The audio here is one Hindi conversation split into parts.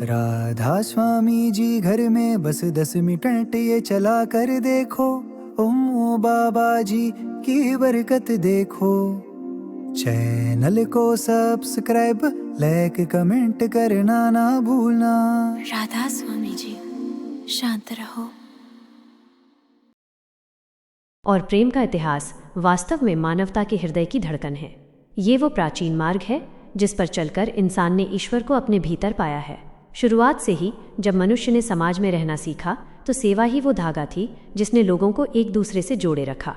राधा स्वामी जी घर में बस 10 मिनट ये चला कर देखो। ओम बाबा जी की बरकत देखो। चैनल को सब्सक्राइब, लाइक, कमेंट करना ना भूलना। राधा स्वामी जी, शांत रहो। और प्रेम का इतिहास वास्तव में मानवता के हृदय की धड़कन है। ये वो प्राचीन मार्ग है जिस पर चलकर इंसान ने ईश्वर को अपने भीतर पाया है। शुरुआत से ही जब मनुष्य ने समाज में रहना सीखा तो सेवा ही वो धागा थी जिसने लोगों को एक दूसरे से जोड़े रखा।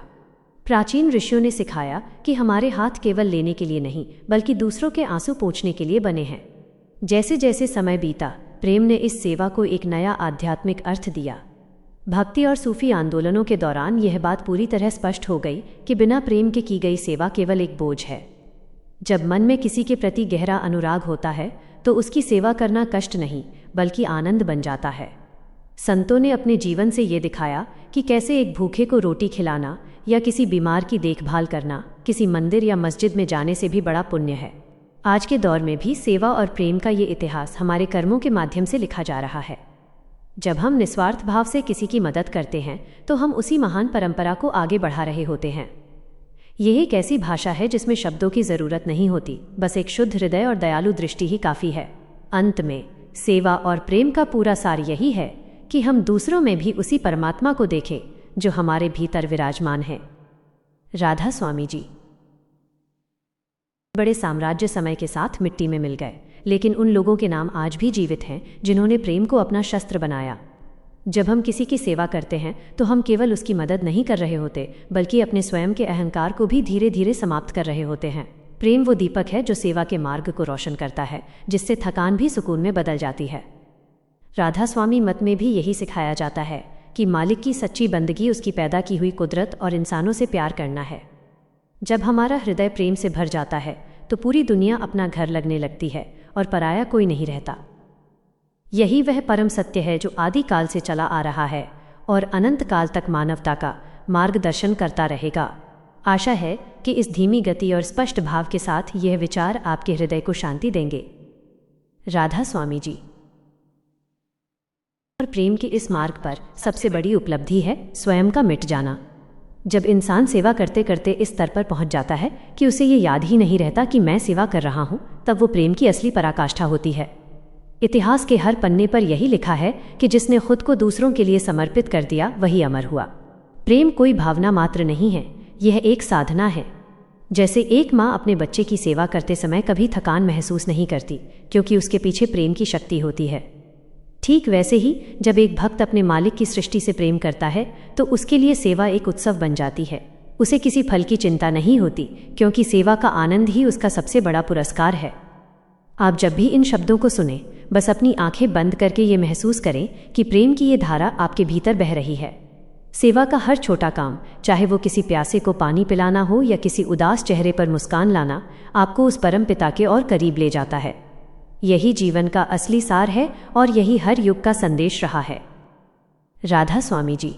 प्राचीन ऋषियों ने सिखाया कि हमारे हाथ केवल लेने के लिए नहीं बल्कि दूसरों के आंसू पोंछने के लिए बने हैं। जैसे जैसे समय बीता, प्रेम ने इस सेवा को एक नया आध्यात्मिक अर्थ दिया। भक्ति और सूफी आंदोलनों के दौरान यह बात पूरी तरह स्पष्ट हो गई कि बिना प्रेम के की गई सेवा केवल एक बोझ है। जब मन में किसी के प्रति गहरा अनुराग होता है तो उसकी सेवा करना कष्ट नहीं बल्कि आनंद बन जाता है। संतों ने अपने जीवन से ये दिखाया कि कैसे एक भूखे को रोटी खिलाना या किसी बीमार की देखभाल करना किसी मंदिर या मस्जिद में जाने से भी बड़ा पुण्य है। आज के दौर में भी सेवा और प्रेम का ये इतिहास हमारे कर्मों के माध्यम से लिखा जा रहा है। जब हम निस्वार्थ भाव से किसी की मदद करते हैं तो हम उसी महान परंपरा को आगे बढ़ा रहे होते हैं। यह एक ऐसी भाषा है जिसमें शब्दों की जरूरत नहीं होती, बस एक शुद्ध हृदय और दयालु दृष्टि ही काफ़ी है। अंत में सेवा और प्रेम का पूरा सार यही है कि हम दूसरों में भी उसी परमात्मा को देखें जो हमारे भीतर विराजमान है। राधा स्वामी जी। बड़े साम्राज्य समय के साथ मिट्टी में मिल गए, लेकिन उन लोगों के नाम आज भी जीवित हैं जिन्होंने प्रेम को अपना शस्त्र बनाया। जब हम किसी की सेवा करते हैं तो हम केवल उसकी मदद नहीं कर रहे होते बल्कि अपने स्वयं के अहंकार को भी धीरे धीरे समाप्त कर रहे होते हैं। प्रेम वो दीपक है जो सेवा के मार्ग को रोशन करता है, जिससे थकान भी सुकून में बदल जाती है। राधा स्वामी मत में भी यही सिखाया जाता है कि मालिक की सच्ची बंदगी उसकी पैदा की हुई कुदरत और इंसानों से प्यार करना है। जब हमारा हृदय प्रेम से भर जाता है तो पूरी दुनिया अपना घर लगने लगती है और पराया कोई नहीं रहता। यही वह परम सत्य है जो आदिकाल से चला आ रहा है और अनंत काल तक मानवता का मार्गदर्शन करता रहेगा। आशा है कि इस धीमी गति और स्पष्ट भाव के साथ यह विचार आपके हृदय को शांति देंगे। राधा स्वामी जी। और प्रेम के इस मार्ग पर सबसे बड़ी उपलब्धि है स्वयं का मिट जाना। जब इंसान सेवा करते करते इस स्तर पर पहुंच जाता है कि उसे ये याद ही नहीं रहता कि मैं सेवा कर रहा हूं, तब वो प्रेम की असली पराकाष्ठा होती है। इतिहास के हर पन्ने पर यही लिखा है कि जिसने खुद को दूसरों के लिए समर्पित कर दिया वही अमर हुआ। प्रेम कोई भावना मात्र नहीं है, यह एक साधना है। जैसे एक माँ अपने बच्चे की सेवा करते समय कभी थकान महसूस नहीं करती क्योंकि उसके पीछे प्रेम की शक्ति होती है, ठीक वैसे ही जब एक भक्त अपने मालिक की सृष्टि से प्रेम करता है तो उसके लिए सेवा एक उत्सव बन जाती है। उसे किसी फल की चिंता नहीं होती क्योंकि सेवा का आनंद ही उसका सबसे बड़ा पुरस्कार है। आप जब भी इन शब्दों को सुने, बस अपनी आंखें बंद करके ये महसूस करें कि प्रेम की ये धारा आपके भीतर बह रही है। सेवा का हर छोटा काम, चाहे वो किसी प्यासे को पानी पिलाना हो या किसी उदास चेहरे पर मुस्कान लाना, आपको उस परम पिता के और करीब ले जाता है। यही जीवन का असली सार है और यही हर युग का संदेश रहा है। राधा स्वामी जी।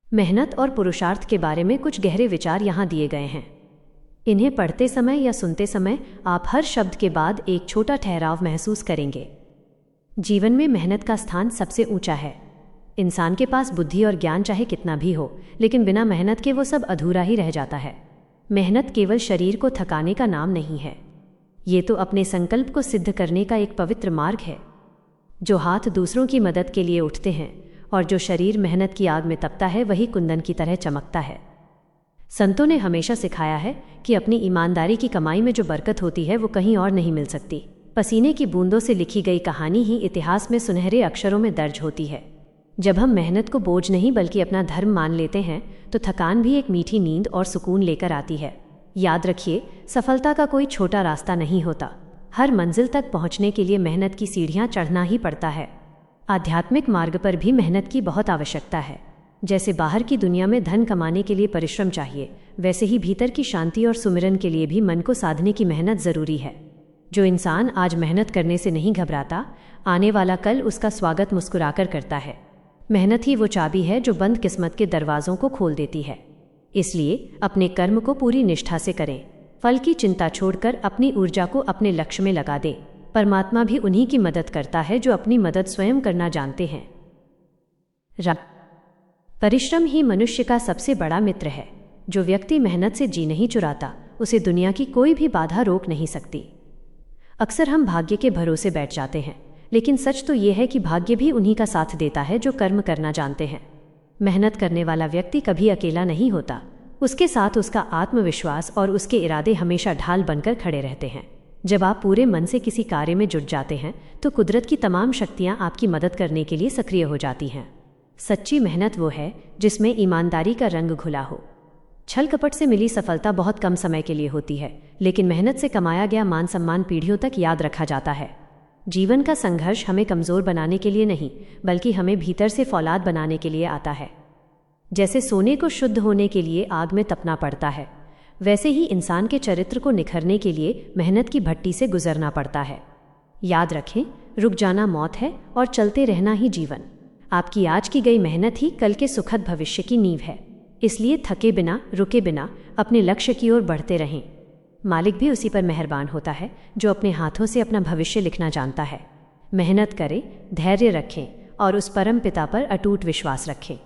मेहनत और पुरुषार्थ के बारे में कुछ गहरे विचार यहाँ दिए गए हैं। इन्हें पढ़ते समय या सुनते समय आप हर शब्द के बाद एक छोटा ठहराव महसूस करेंगे। जीवन में मेहनत का स्थान सबसे ऊंचा है। इंसान के पास बुद्धि और ज्ञान चाहे कितना भी हो, लेकिन बिना मेहनत के वो सब अधूरा ही रह जाता है। मेहनत केवल शरीर को थकाने का नाम नहीं है, ये तो अपने संकल्प को सिद्ध करने का एक पवित्र मार्ग है। जो हाथ दूसरों की मदद के लिए उठते हैं और जो शरीर मेहनत की आग में तपता है, वही कुंदन की तरह चमकता है। संतों ने हमेशा सिखाया है कि अपनी ईमानदारी की कमाई में जो बरकत होती है वो कहीं और नहीं मिल सकती। पसीने की बूंदों से लिखी गई कहानी ही इतिहास में सुनहरे अक्षरों में दर्ज होती है। जब हम मेहनत को बोझ नहीं बल्कि अपना धर्म मान लेते हैं तो थकान भी एक मीठी नींद और सुकून लेकर आती है। याद रखिए, सफलता का कोई छोटा रास्ता नहीं होता। हर मंजिल तक पहुंचने के लिए मेहनत की सीढ़ियां चढ़ना ही पड़ता है। आध्यात्मिक मार्ग पर भी मेहनत की बहुत आवश्यकता है। जैसे बाहर की दुनिया में धन कमाने के लिए परिश्रम चाहिए, वैसे ही भीतर की शांति और सुमिरन के लिए भी मन को साधने की मेहनत ज़रूरी है। जो इंसान आज मेहनत करने से नहीं घबराता, आने वाला कल उसका स्वागत मुस्कुराकर करता है। मेहनत ही वो चाबी है जो बंद किस्मत के दरवाज़ों को खोल देती है। इसलिए अपने कर्म को पूरी निष्ठा से करें। फल की चिंता छोड़कर अपनी ऊर्जा को अपने लक्ष्य में लगा दें। परमात्मा भी उन्हीं की मदद करता है जो अपनी मदद स्वयं करना जानते हैं। परिश्रम ही मनुष्य का सबसे बड़ा मित्र है। जो व्यक्ति मेहनत से जी नहीं चुराता, उसे दुनिया की कोई भी बाधा रोक नहीं सकती। अक्सर हम भाग्य के भरोसे बैठ जाते हैं, लेकिन सच तो ये है कि भाग्य भी उन्हीं का साथ देता है जो कर्म करना जानते हैं। मेहनत करने वाला व्यक्ति कभी अकेला नहीं होता, उसके साथ उसका आत्मविश्वास और उसके इरादे हमेशा ढाल बनकर खड़े रहते हैं। जब आप पूरे मन से किसी कार्य में जुट जाते हैं तो कुदरत की तमाम शक्तियां आपकी मदद करने के लिए सक्रिय हो जाती हैं। सच्ची मेहनत वो है जिसमें ईमानदारी का रंग घुला हो। छल कपट से मिली सफलता बहुत कम समय के लिए होती है, लेकिन मेहनत से कमाया गया मान सम्मान पीढ़ियों तक याद रखा जाता है। जीवन का संघर्ष हमें कमज़ोर बनाने के लिए नहीं, बल्कि हमें भीतर से फौलाद बनाने के लिए आता है। जैसे सोने को शुद्ध होने के लिए आग में तपना पड़ता है, वैसे ही इंसान के चरित्र को निखरने के लिए मेहनत की भट्टी से गुजरना पड़ता है। याद रखें, रुक जाना मौत है और चलते रहना ही जीवन। आपकी आज की गई मेहनत ही कल के सुखद भविष्य की नींव है। इसलिए थके बिना, रुके बिना अपने लक्ष्य की ओर बढ़ते रहें। मालिक भी उसी पर मेहरबान होता है जो अपने हाथों से अपना भविष्य लिखना जानता है। मेहनत करें, धैर्य रखें और उस परम पिता पर अटूट विश्वास रखें।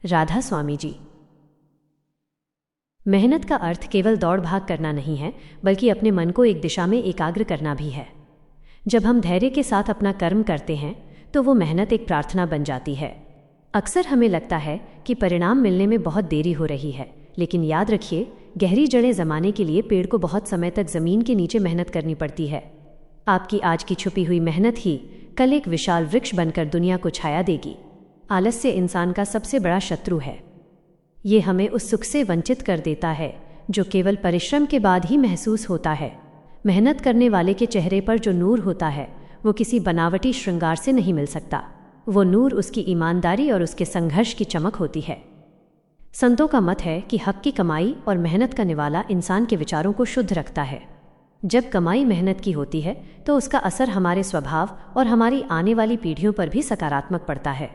राधा स्वामी जी। मेहनत का अर्थ केवल दौड़ भाग करना नहीं है, बल्कि अपने मन को एक दिशा में एकाग्र करना भी है। जब हम धैर्य के साथ अपना कर्म करते हैं तो वो मेहनत एक प्रार्थना बन जाती है। अक्सर हमें लगता है कि परिणाम मिलने में बहुत देरी हो रही है, लेकिन याद रखिए, गहरी जड़ें जमाने के लिए पेड़ को बहुत समय तक जमीन के नीचे मेहनत करनी पड़ती है। आपकी आज की छुपी हुई मेहनत ही कल एक विशाल वृक्ष बनकर दुनिया को छाया देगी। आलस्य इंसान का सबसे बड़ा शत्रु है। ये हमें उस सुख से वंचित कर देता है जो केवल परिश्रम के बाद ही महसूस होता है। मेहनत करने वाले के चेहरे पर जो नूर होता है वो किसी बनावटी श्रृंगार से नहीं मिल सकता। वो नूर उसकी ईमानदारी और उसके संघर्ष की चमक होती है। संतों का मत है कि हक की कमाई और मेहनत का निवाला इंसान के विचारों को शुद्ध रखता है। जब कमाई मेहनत की होती है तो उसका असर हमारे स्वभाव और हमारी आने वाली पीढ़ियों पर भी सकारात्मक पड़ता है।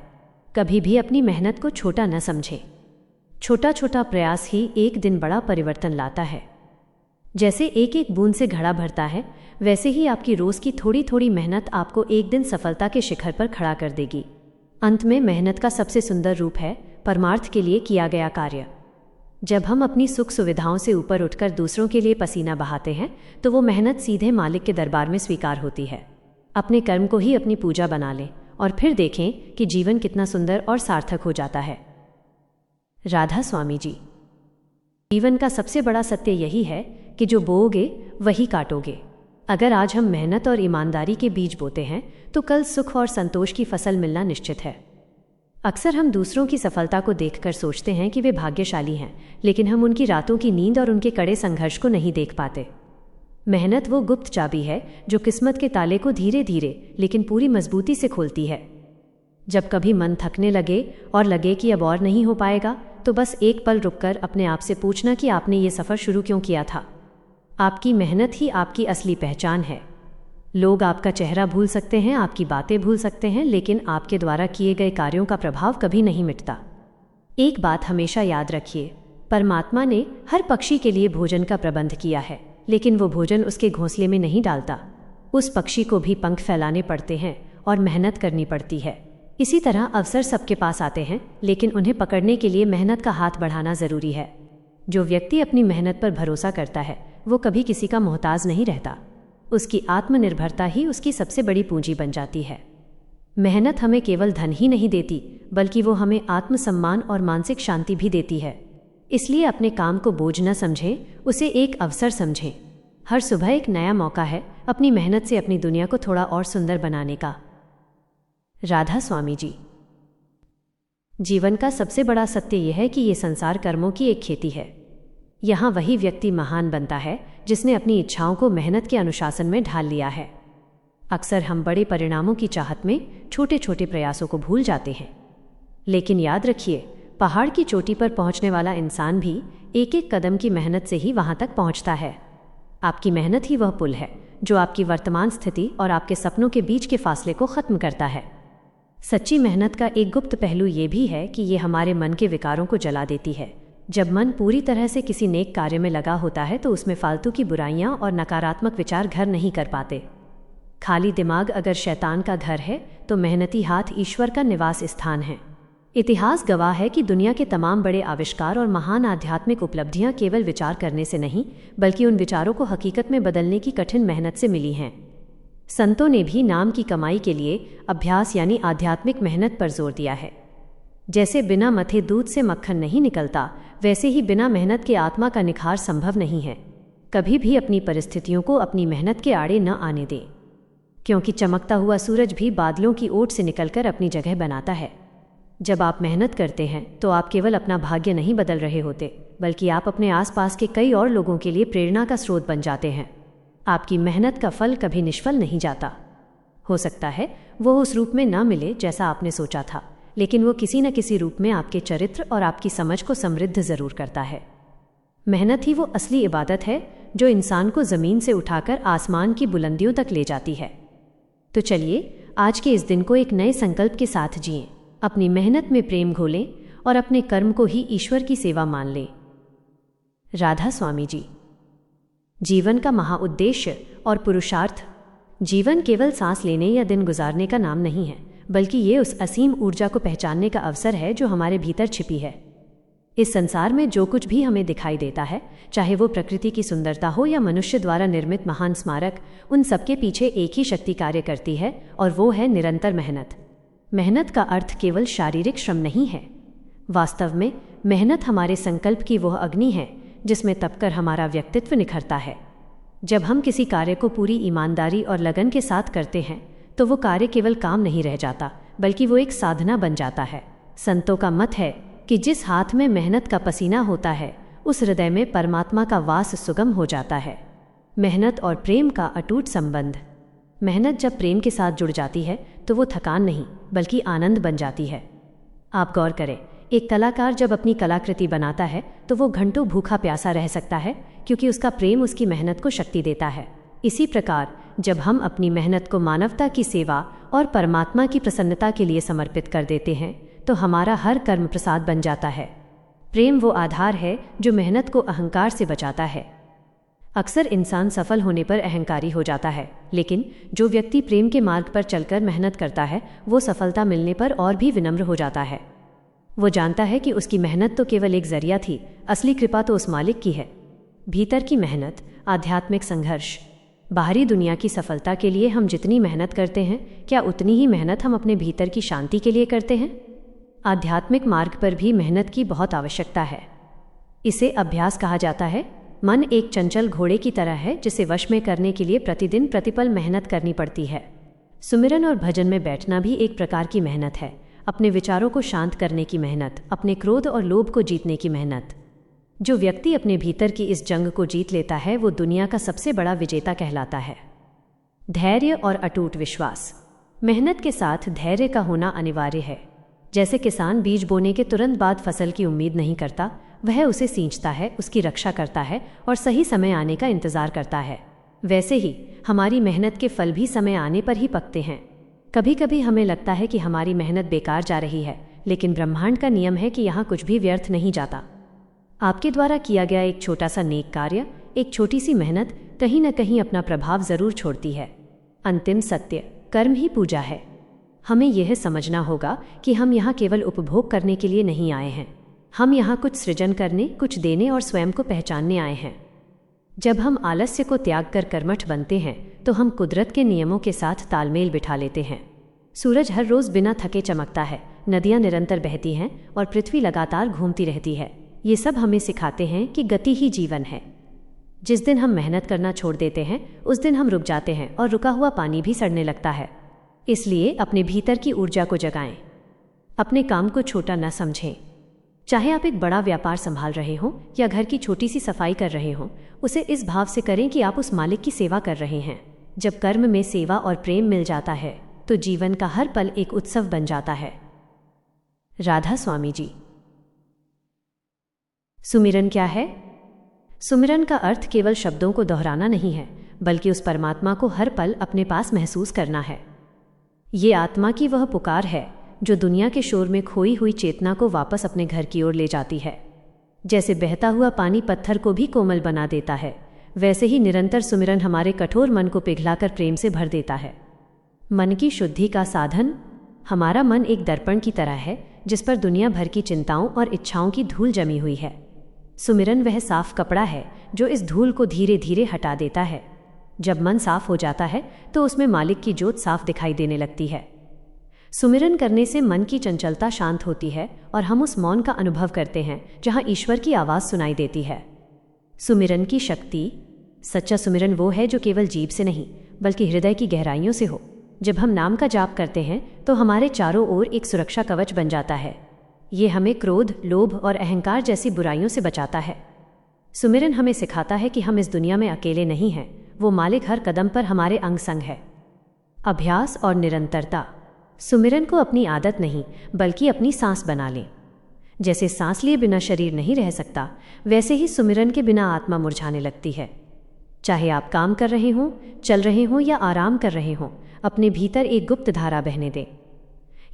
कभी भी अपनी मेहनत को छोटा न समझें। छोटा छोटा प्रयास ही एक दिन बड़ा परिवर्तन लाता है। जैसे एक एक बूंद से घड़ा भरता है, वैसे ही आपकी रोज की थोड़ी थोड़ी मेहनत आपको एक दिन सफलता के शिखर पर खड़ा कर देगी। अंत में मेहनत का सबसे सुंदर रूप है परमार्थ के लिए किया गया कार्य। जब हम अपनी सुख सुविधाओं से ऊपर उठकर दूसरों के लिए पसीना बहाते हैं तो वो मेहनत सीधे मालिक के दरबार में स्वीकार होती है। अपने कर्म को ही अपनी पूजा बना लें और फिर देखें कि जीवन कितना सुंदर और सार्थक हो जाता है। राधा स्वामी जी। जीवन का सबसे बड़ा सत्य यही है कि जो बोओगे वही काटोगे। अगर आज हम मेहनत और ईमानदारी के बीज बोते हैं तो कल सुख और संतोष की फसल मिलना निश्चित है। अक्सर हम दूसरों की सफलता को देखकर सोचते हैं कि वे भाग्यशाली हैं, लेकिन हम उनकी रातों की नींद और उनके कड़े संघर्ष को नहीं देख पाते। मेहनत वो गुप्त चाबी है जो किस्मत के ताले को धीरे धीरे लेकिन पूरी मजबूती से खोलती है। जब कभी मन थकने लगे और लगे कि अब और नहीं हो पाएगा, तो बस एक पल रुककर अपने आप से पूछना कि आपने ये सफ़र शुरू क्यों किया था। आपकी मेहनत ही आपकी असली पहचान है। लोग आपका चेहरा भूल सकते हैं, आपकी बातें भूल सकते हैं, लेकिन आपके द्वारा किए गए कार्यों का प्रभाव कभी नहीं मिटता। एक बात हमेशा याद रखिए, परमात्मा ने हर पक्षी के लिए भोजन का प्रबंध किया है, लेकिन वो भोजन उसके घोंसले में नहीं डालता। उस पक्षी को भी पंख फैलाने पड़ते हैं और मेहनत करनी पड़ती है। इसी तरह अवसर सबके पास आते हैं, लेकिन उन्हें पकड़ने के लिए मेहनत का हाथ बढ़ाना ज़रूरी है। जो व्यक्ति अपनी मेहनत पर भरोसा करता है वो कभी किसी का मोहताज नहीं रहता। उसकी आत्मनिर्भरता ही उसकी सबसे बड़ी पूंजी बन जाती है। मेहनत हमें केवल धन ही नहीं देती, बल्कि वो हमें आत्मसम्मान और मानसिक शांति भी देती है। इसलिए अपने काम को बोझ न समझें, उसे एक अवसर समझें। हर सुबह एक नया मौका है अपनी मेहनत से अपनी दुनिया को थोड़ा और सुंदर बनाने का। राधा स्वामी जी। जीवन का सबसे बड़ा सत्य यह है कि ये संसार कर्मों की एक खेती है। यहाँ वही व्यक्ति महान बनता है जिसने अपनी इच्छाओं को मेहनत के अनुशासन में ढाल लिया है। अक्सर हम बड़े परिणामों की चाहत में छोटे छोटे प्रयासों को भूल जाते हैं, लेकिन याद रखिए, पहाड़ की चोटी पर पहुंचने वाला इंसान भी एक एक कदम की मेहनत से ही वहां तक पहुंचता है। आपकी मेहनत ही वह पुल है जो आपकी वर्तमान स्थिति और आपके सपनों के बीच के फासले को खत्म करता है। सच्ची मेहनत का एक गुप्त पहलू ये भी है कि ये हमारे मन के विकारों को जला देती है। जब मन पूरी तरह से किसी नेक कार्य में लगा होता है तो उसमें फालतू की बुराइयां और नकारात्मक विचार घर नहीं कर पाते। खाली दिमाग अगर शैतान का घर है तो मेहनती हाथ ईश्वर का निवास स्थान है। इतिहास गवाह है कि दुनिया के तमाम बड़े आविष्कार और महान आध्यात्मिक उपलब्धियां केवल विचार करने से नहीं, बल्कि उन विचारों को हकीकत में बदलने की कठिन मेहनत से मिली हैं। संतों ने भी नाम की कमाई के लिए अभ्यास यानी आध्यात्मिक मेहनत पर जोर दिया है। जैसे बिना मथे दूध से मक्खन नहीं निकलता, वैसे ही बिना मेहनत के आत्मा का निखार संभव नहीं है। कभी भी अपनी परिस्थितियों को अपनी मेहनत के आड़े न आने दें, क्योंकि चमकता हुआ सूरज भी बादलों की ओट से निकलकर अपनी जगह बनाता है। जब आप मेहनत करते हैं तो आप केवल अपना भाग्य नहीं बदल रहे होते, बल्कि आप अपने आसपास के कई और लोगों के लिए प्रेरणा का स्रोत बन जाते हैं। आपकी मेहनत का फल कभी निष्फल नहीं जाता। हो सकता है वो उस रूप में न मिले जैसा आपने सोचा था, लेकिन वो किसी न किसी रूप में आपके चरित्र और आपकी समझ को समृद्ध जरूर करता है। मेहनत ही वो असली इबादत है जो इंसान को ज़मीन से उठाकर आसमान की बुलंदियों तक ले जाती है। तो चलिए आज के इस दिन को एक नए संकल्प के साथ जिएं, अपनी मेहनत में प्रेम घोलें और अपने कर्म को ही ईश्वर की सेवा मान लें। राधा स्वामी जी। जीवन का महाउद्देश्य और पुरुषार्थ। जीवन केवल सांस लेने या दिन गुजारने का नाम नहीं है, बल्कि ये उस असीम ऊर्जा को पहचानने का अवसर है जो हमारे भीतर छिपी है। इस संसार में जो कुछ भी हमें दिखाई देता है, चाहे वो प्रकृति की सुंदरता हो या मनुष्य द्वारा निर्मित महान स्मारक, उन सबके पीछे एक ही शक्ति कार्य करती है, और वो है निरंतर मेहनत। मेहनत का अर्थ केवल शारीरिक श्रम नहीं है। वास्तव में मेहनत हमारे संकल्प की वह अग्नि है जिसमें तपकर हमारा व्यक्तित्व निखरता है। जब हम किसी कार्य को पूरी ईमानदारी और लगन के साथ करते हैं तो वो कार्य केवल काम नहीं रह जाता, बल्कि वो एक साधना बन जाता है। संतों का मत है कि जिस हाथ में मेहनत का पसीना होता है, उस हृदय में परमात्मा का वास सुगम हो जाता है। मेहनत और प्रेम का अटूट संबंध। मेहनत जब प्रेम के साथ जुड़ जाती है तो वो थकान नहीं, बल्कि आनंद बन जाती है। आप गौर करें, एक कलाकार जब अपनी कलाकृति बनाता है तो वो घंटों भूखा प्यासा रह सकता है, क्योंकि उसका प्रेम उसकी मेहनत को शक्ति देता है। इसी प्रकार जब हम अपनी मेहनत को मानवता की सेवा और परमात्मा की प्रसन्नता के लिए समर्पित कर देते हैं तो हमारा हर कर्म प्रसाद बन जाता है। प्रेम वो आधार है जो मेहनत को अहंकार से बचाता है। अक्सर इंसान सफल होने पर अहंकारी हो जाता है, लेकिन जो व्यक्ति प्रेम के मार्ग पर चलकर मेहनत करता है वो सफलता मिलने पर और भी विनम्र हो जाता है। वो जानता है कि उसकी मेहनत तो केवल एक जरिया थी, असली कृपा तो उस मालिक की है। भीतर की मेहनत, आध्यात्मिक संघर्ष। बाहरी दुनिया की सफलता के लिए हम जितनी मेहनत करते हैं, क्या उतनी ही मेहनत हम अपने भीतर की शांति के लिए करते हैं? आध्यात्मिक मार्ग पर भी मेहनत की बहुत आवश्यकता है। इसे अभ्यास कहा जाता है। मन एक चंचल घोड़े की तरह है जिसे वश में करने के लिए प्रतिदिन प्रतिपल मेहनत करनी पड़ती है। सुमिरन और भजन में बैठना भी एक प्रकार की मेहनत है। अपने विचारों को शांत करने की मेहनत, अपने क्रोध और लोभ को जीतने की मेहनत। जो व्यक्ति अपने भीतर की इस जंग को जीत लेता है वो दुनिया का सबसे बड़ा विजेता कहलाता है। धैर्य और अटूट विश्वास। मेहनत के साथ धैर्य का होना अनिवार्य है। जैसे किसान बीज बोने के तुरंत बाद फसल की उम्मीद नहीं करता, वह उसे सींचता है, उसकी रक्षा करता है और सही समय आने का इंतजार करता है। वैसे ही हमारी मेहनत के फल भी समय आने पर ही पकते हैं। कभी कभी हमें लगता है कि हमारी मेहनत बेकार जा रही है, लेकिन ब्रह्मांड का नियम है कि यहाँ कुछ भी व्यर्थ नहीं जाता। आपके द्वारा किया गया एक छोटा सा नेक कार्य, एक छोटी सी मेहनत कहीं न कहीं अपना प्रभाव जरूर छोड़ती है। अंतिम सत्य, कर्म ही पूजा है। हमें यह समझना होगा कि हम यहाँ केवल उपभोग करने के लिए नहीं आए हैं। हम यहाँ कुछ सृजन करने, कुछ देने और स्वयं को पहचानने आए हैं। जब हम आलस्य को त्याग कर कर्मठ बनते हैं तो हम कुदरत के नियमों के साथ तालमेल बिठा लेते हैं। सूरज हर रोज बिना थके चमकता है, नदियाँ निरंतर बहती हैं और पृथ्वी लगातार घूमती रहती है। ये सब हमें सिखाते हैं कि गति ही जीवन है। जिस दिन हम मेहनत करना छोड़ देते हैं उस दिन हम रुक जाते हैं और रुका हुआ पानी भी सड़ने लगता है। इसलिए अपने भीतर की ऊर्जा को जगाएं। अपने काम को छोटा न समझें। चाहे आप एक बड़ा व्यापार संभाल रहे हों या घर की छोटी सी सफाई कर रहे हों, उसे इस भाव से करें कि आप उस मालिक की सेवा कर रहे हैं। जब कर्म में सेवा और प्रेम मिल जाता है तो जीवन का हर पल एक उत्सव बन जाता है। राधा स्वामी जी। सुमिरन क्या है? सुमिरन का अर्थ केवल शब्दों को दोहराना नहीं है, बल्कि उस परमात्मा को हर पल अपने पास महसूस करना है। ये आत्मा की वह पुकार है जो दुनिया के शोर में खोई हुई चेतना को वापस अपने घर की ओर ले जाती है। जैसे बहता हुआ पानी पत्थर को भी कोमल बना देता है, वैसे ही निरंतर सुमिरन हमारे कठोर मन को पिघलाकर प्रेम से भर देता है। मन की शुद्धि का साधन। हमारा मन एक दर्पण की तरह है जिस पर दुनिया भर की चिंताओं और इच्छाओं की धूल जमी हुई है। सुमिरन वह साफ कपड़ा है जो इस धूल को धीरे धीरे हटा देता है। जब मन साफ हो जाता है तो उसमें मालिक की ज्योत साफ दिखाई देने लगती है। सुमिरन करने से मन की चंचलता शांत होती है और हम उस मौन का अनुभव करते हैं जहां ईश्वर की आवाज़ सुनाई देती है। सुमिरन की शक्ति। सच्चा सुमिरन वो है जो केवल जीभ से नहीं बल्कि हृदय की गहराइयों से हो। जब हम नाम का जाप करते हैं तो हमारे चारों ओर एक सुरक्षा कवच बन जाता है। ये हमें क्रोध, लोभ और अहंकार जैसी बुराइयों से बचाता है। सुमिरन हमें सिखाता है कि हम इस दुनिया में अकेले नहीं हैं, वो मालिक हर कदम पर हमारे अंग संग है। अभ्यास और निरंतरता। सुमिरन को अपनी आदत नहीं बल्कि अपनी सांस बना लें। जैसे सांस लिए बिना शरीर नहीं रह सकता, वैसे ही सुमिरन के बिना आत्मा मुरझाने लगती है। चाहे आप काम कर रहे हों, चल रहे हों या आराम कर रहे हों, अपने भीतर एक गुप्त धारा बहने दें।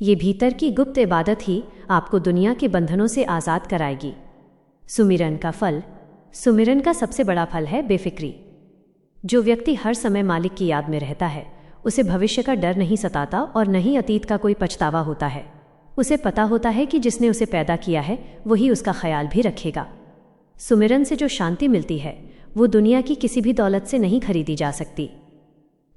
ये भीतर की गुप्त इबादत ही आपको दुनिया के बंधनों से आज़ाद कराएगी। सुमिरन का फल। सुमिरन का सबसे बड़ा फल है बेफिक्री। जो व्यक्ति हर समय मालिक की याद में रहता है, उसे भविष्य का डर नहीं सताता और न ही अतीत का कोई पछतावा होता है। उसे पता होता है कि जिसने उसे पैदा किया है वही उसका ख्याल भी रखेगा। सुमिरन से जो शांति मिलती है वो दुनिया की किसी भी दौलत से नहीं खरीदी जा सकती।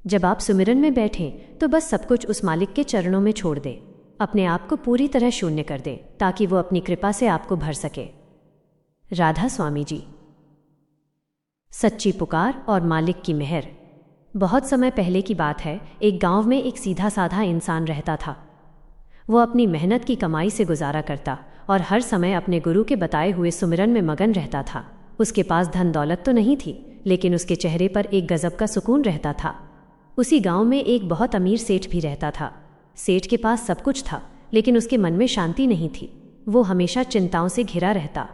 जब आप सुमिरन में बैठें तो बस सब कुछ उस मालिक के चरणों में छोड़ दें। अपने आप को पूरी तरह शून्य कर दें ताकि वो अपनी कृपा से आपको भर सके। राधा स्वामी जी। सच्ची पुकार और मालिक की मेहर। बहुत समय पहले की बात है, एक गांव में एक सीधा साधा इंसान रहता था। वो अपनी मेहनत की कमाई से गुजारा करता और हर समय अपने गुरु के बताए हुए सुमिरन में मगन रहता था। उसके पास धन दौलत तो नहीं थी, लेकिन उसके चेहरे पर एक गजब का सुकून रहता था। उसी गांव में एक बहुत अमीर सेठ भी रहता था। सेठ के पास सब कुछ था, लेकिन उसके मन में शांति नहीं थी। वो हमेशा चिंताओं से घिरा रहता।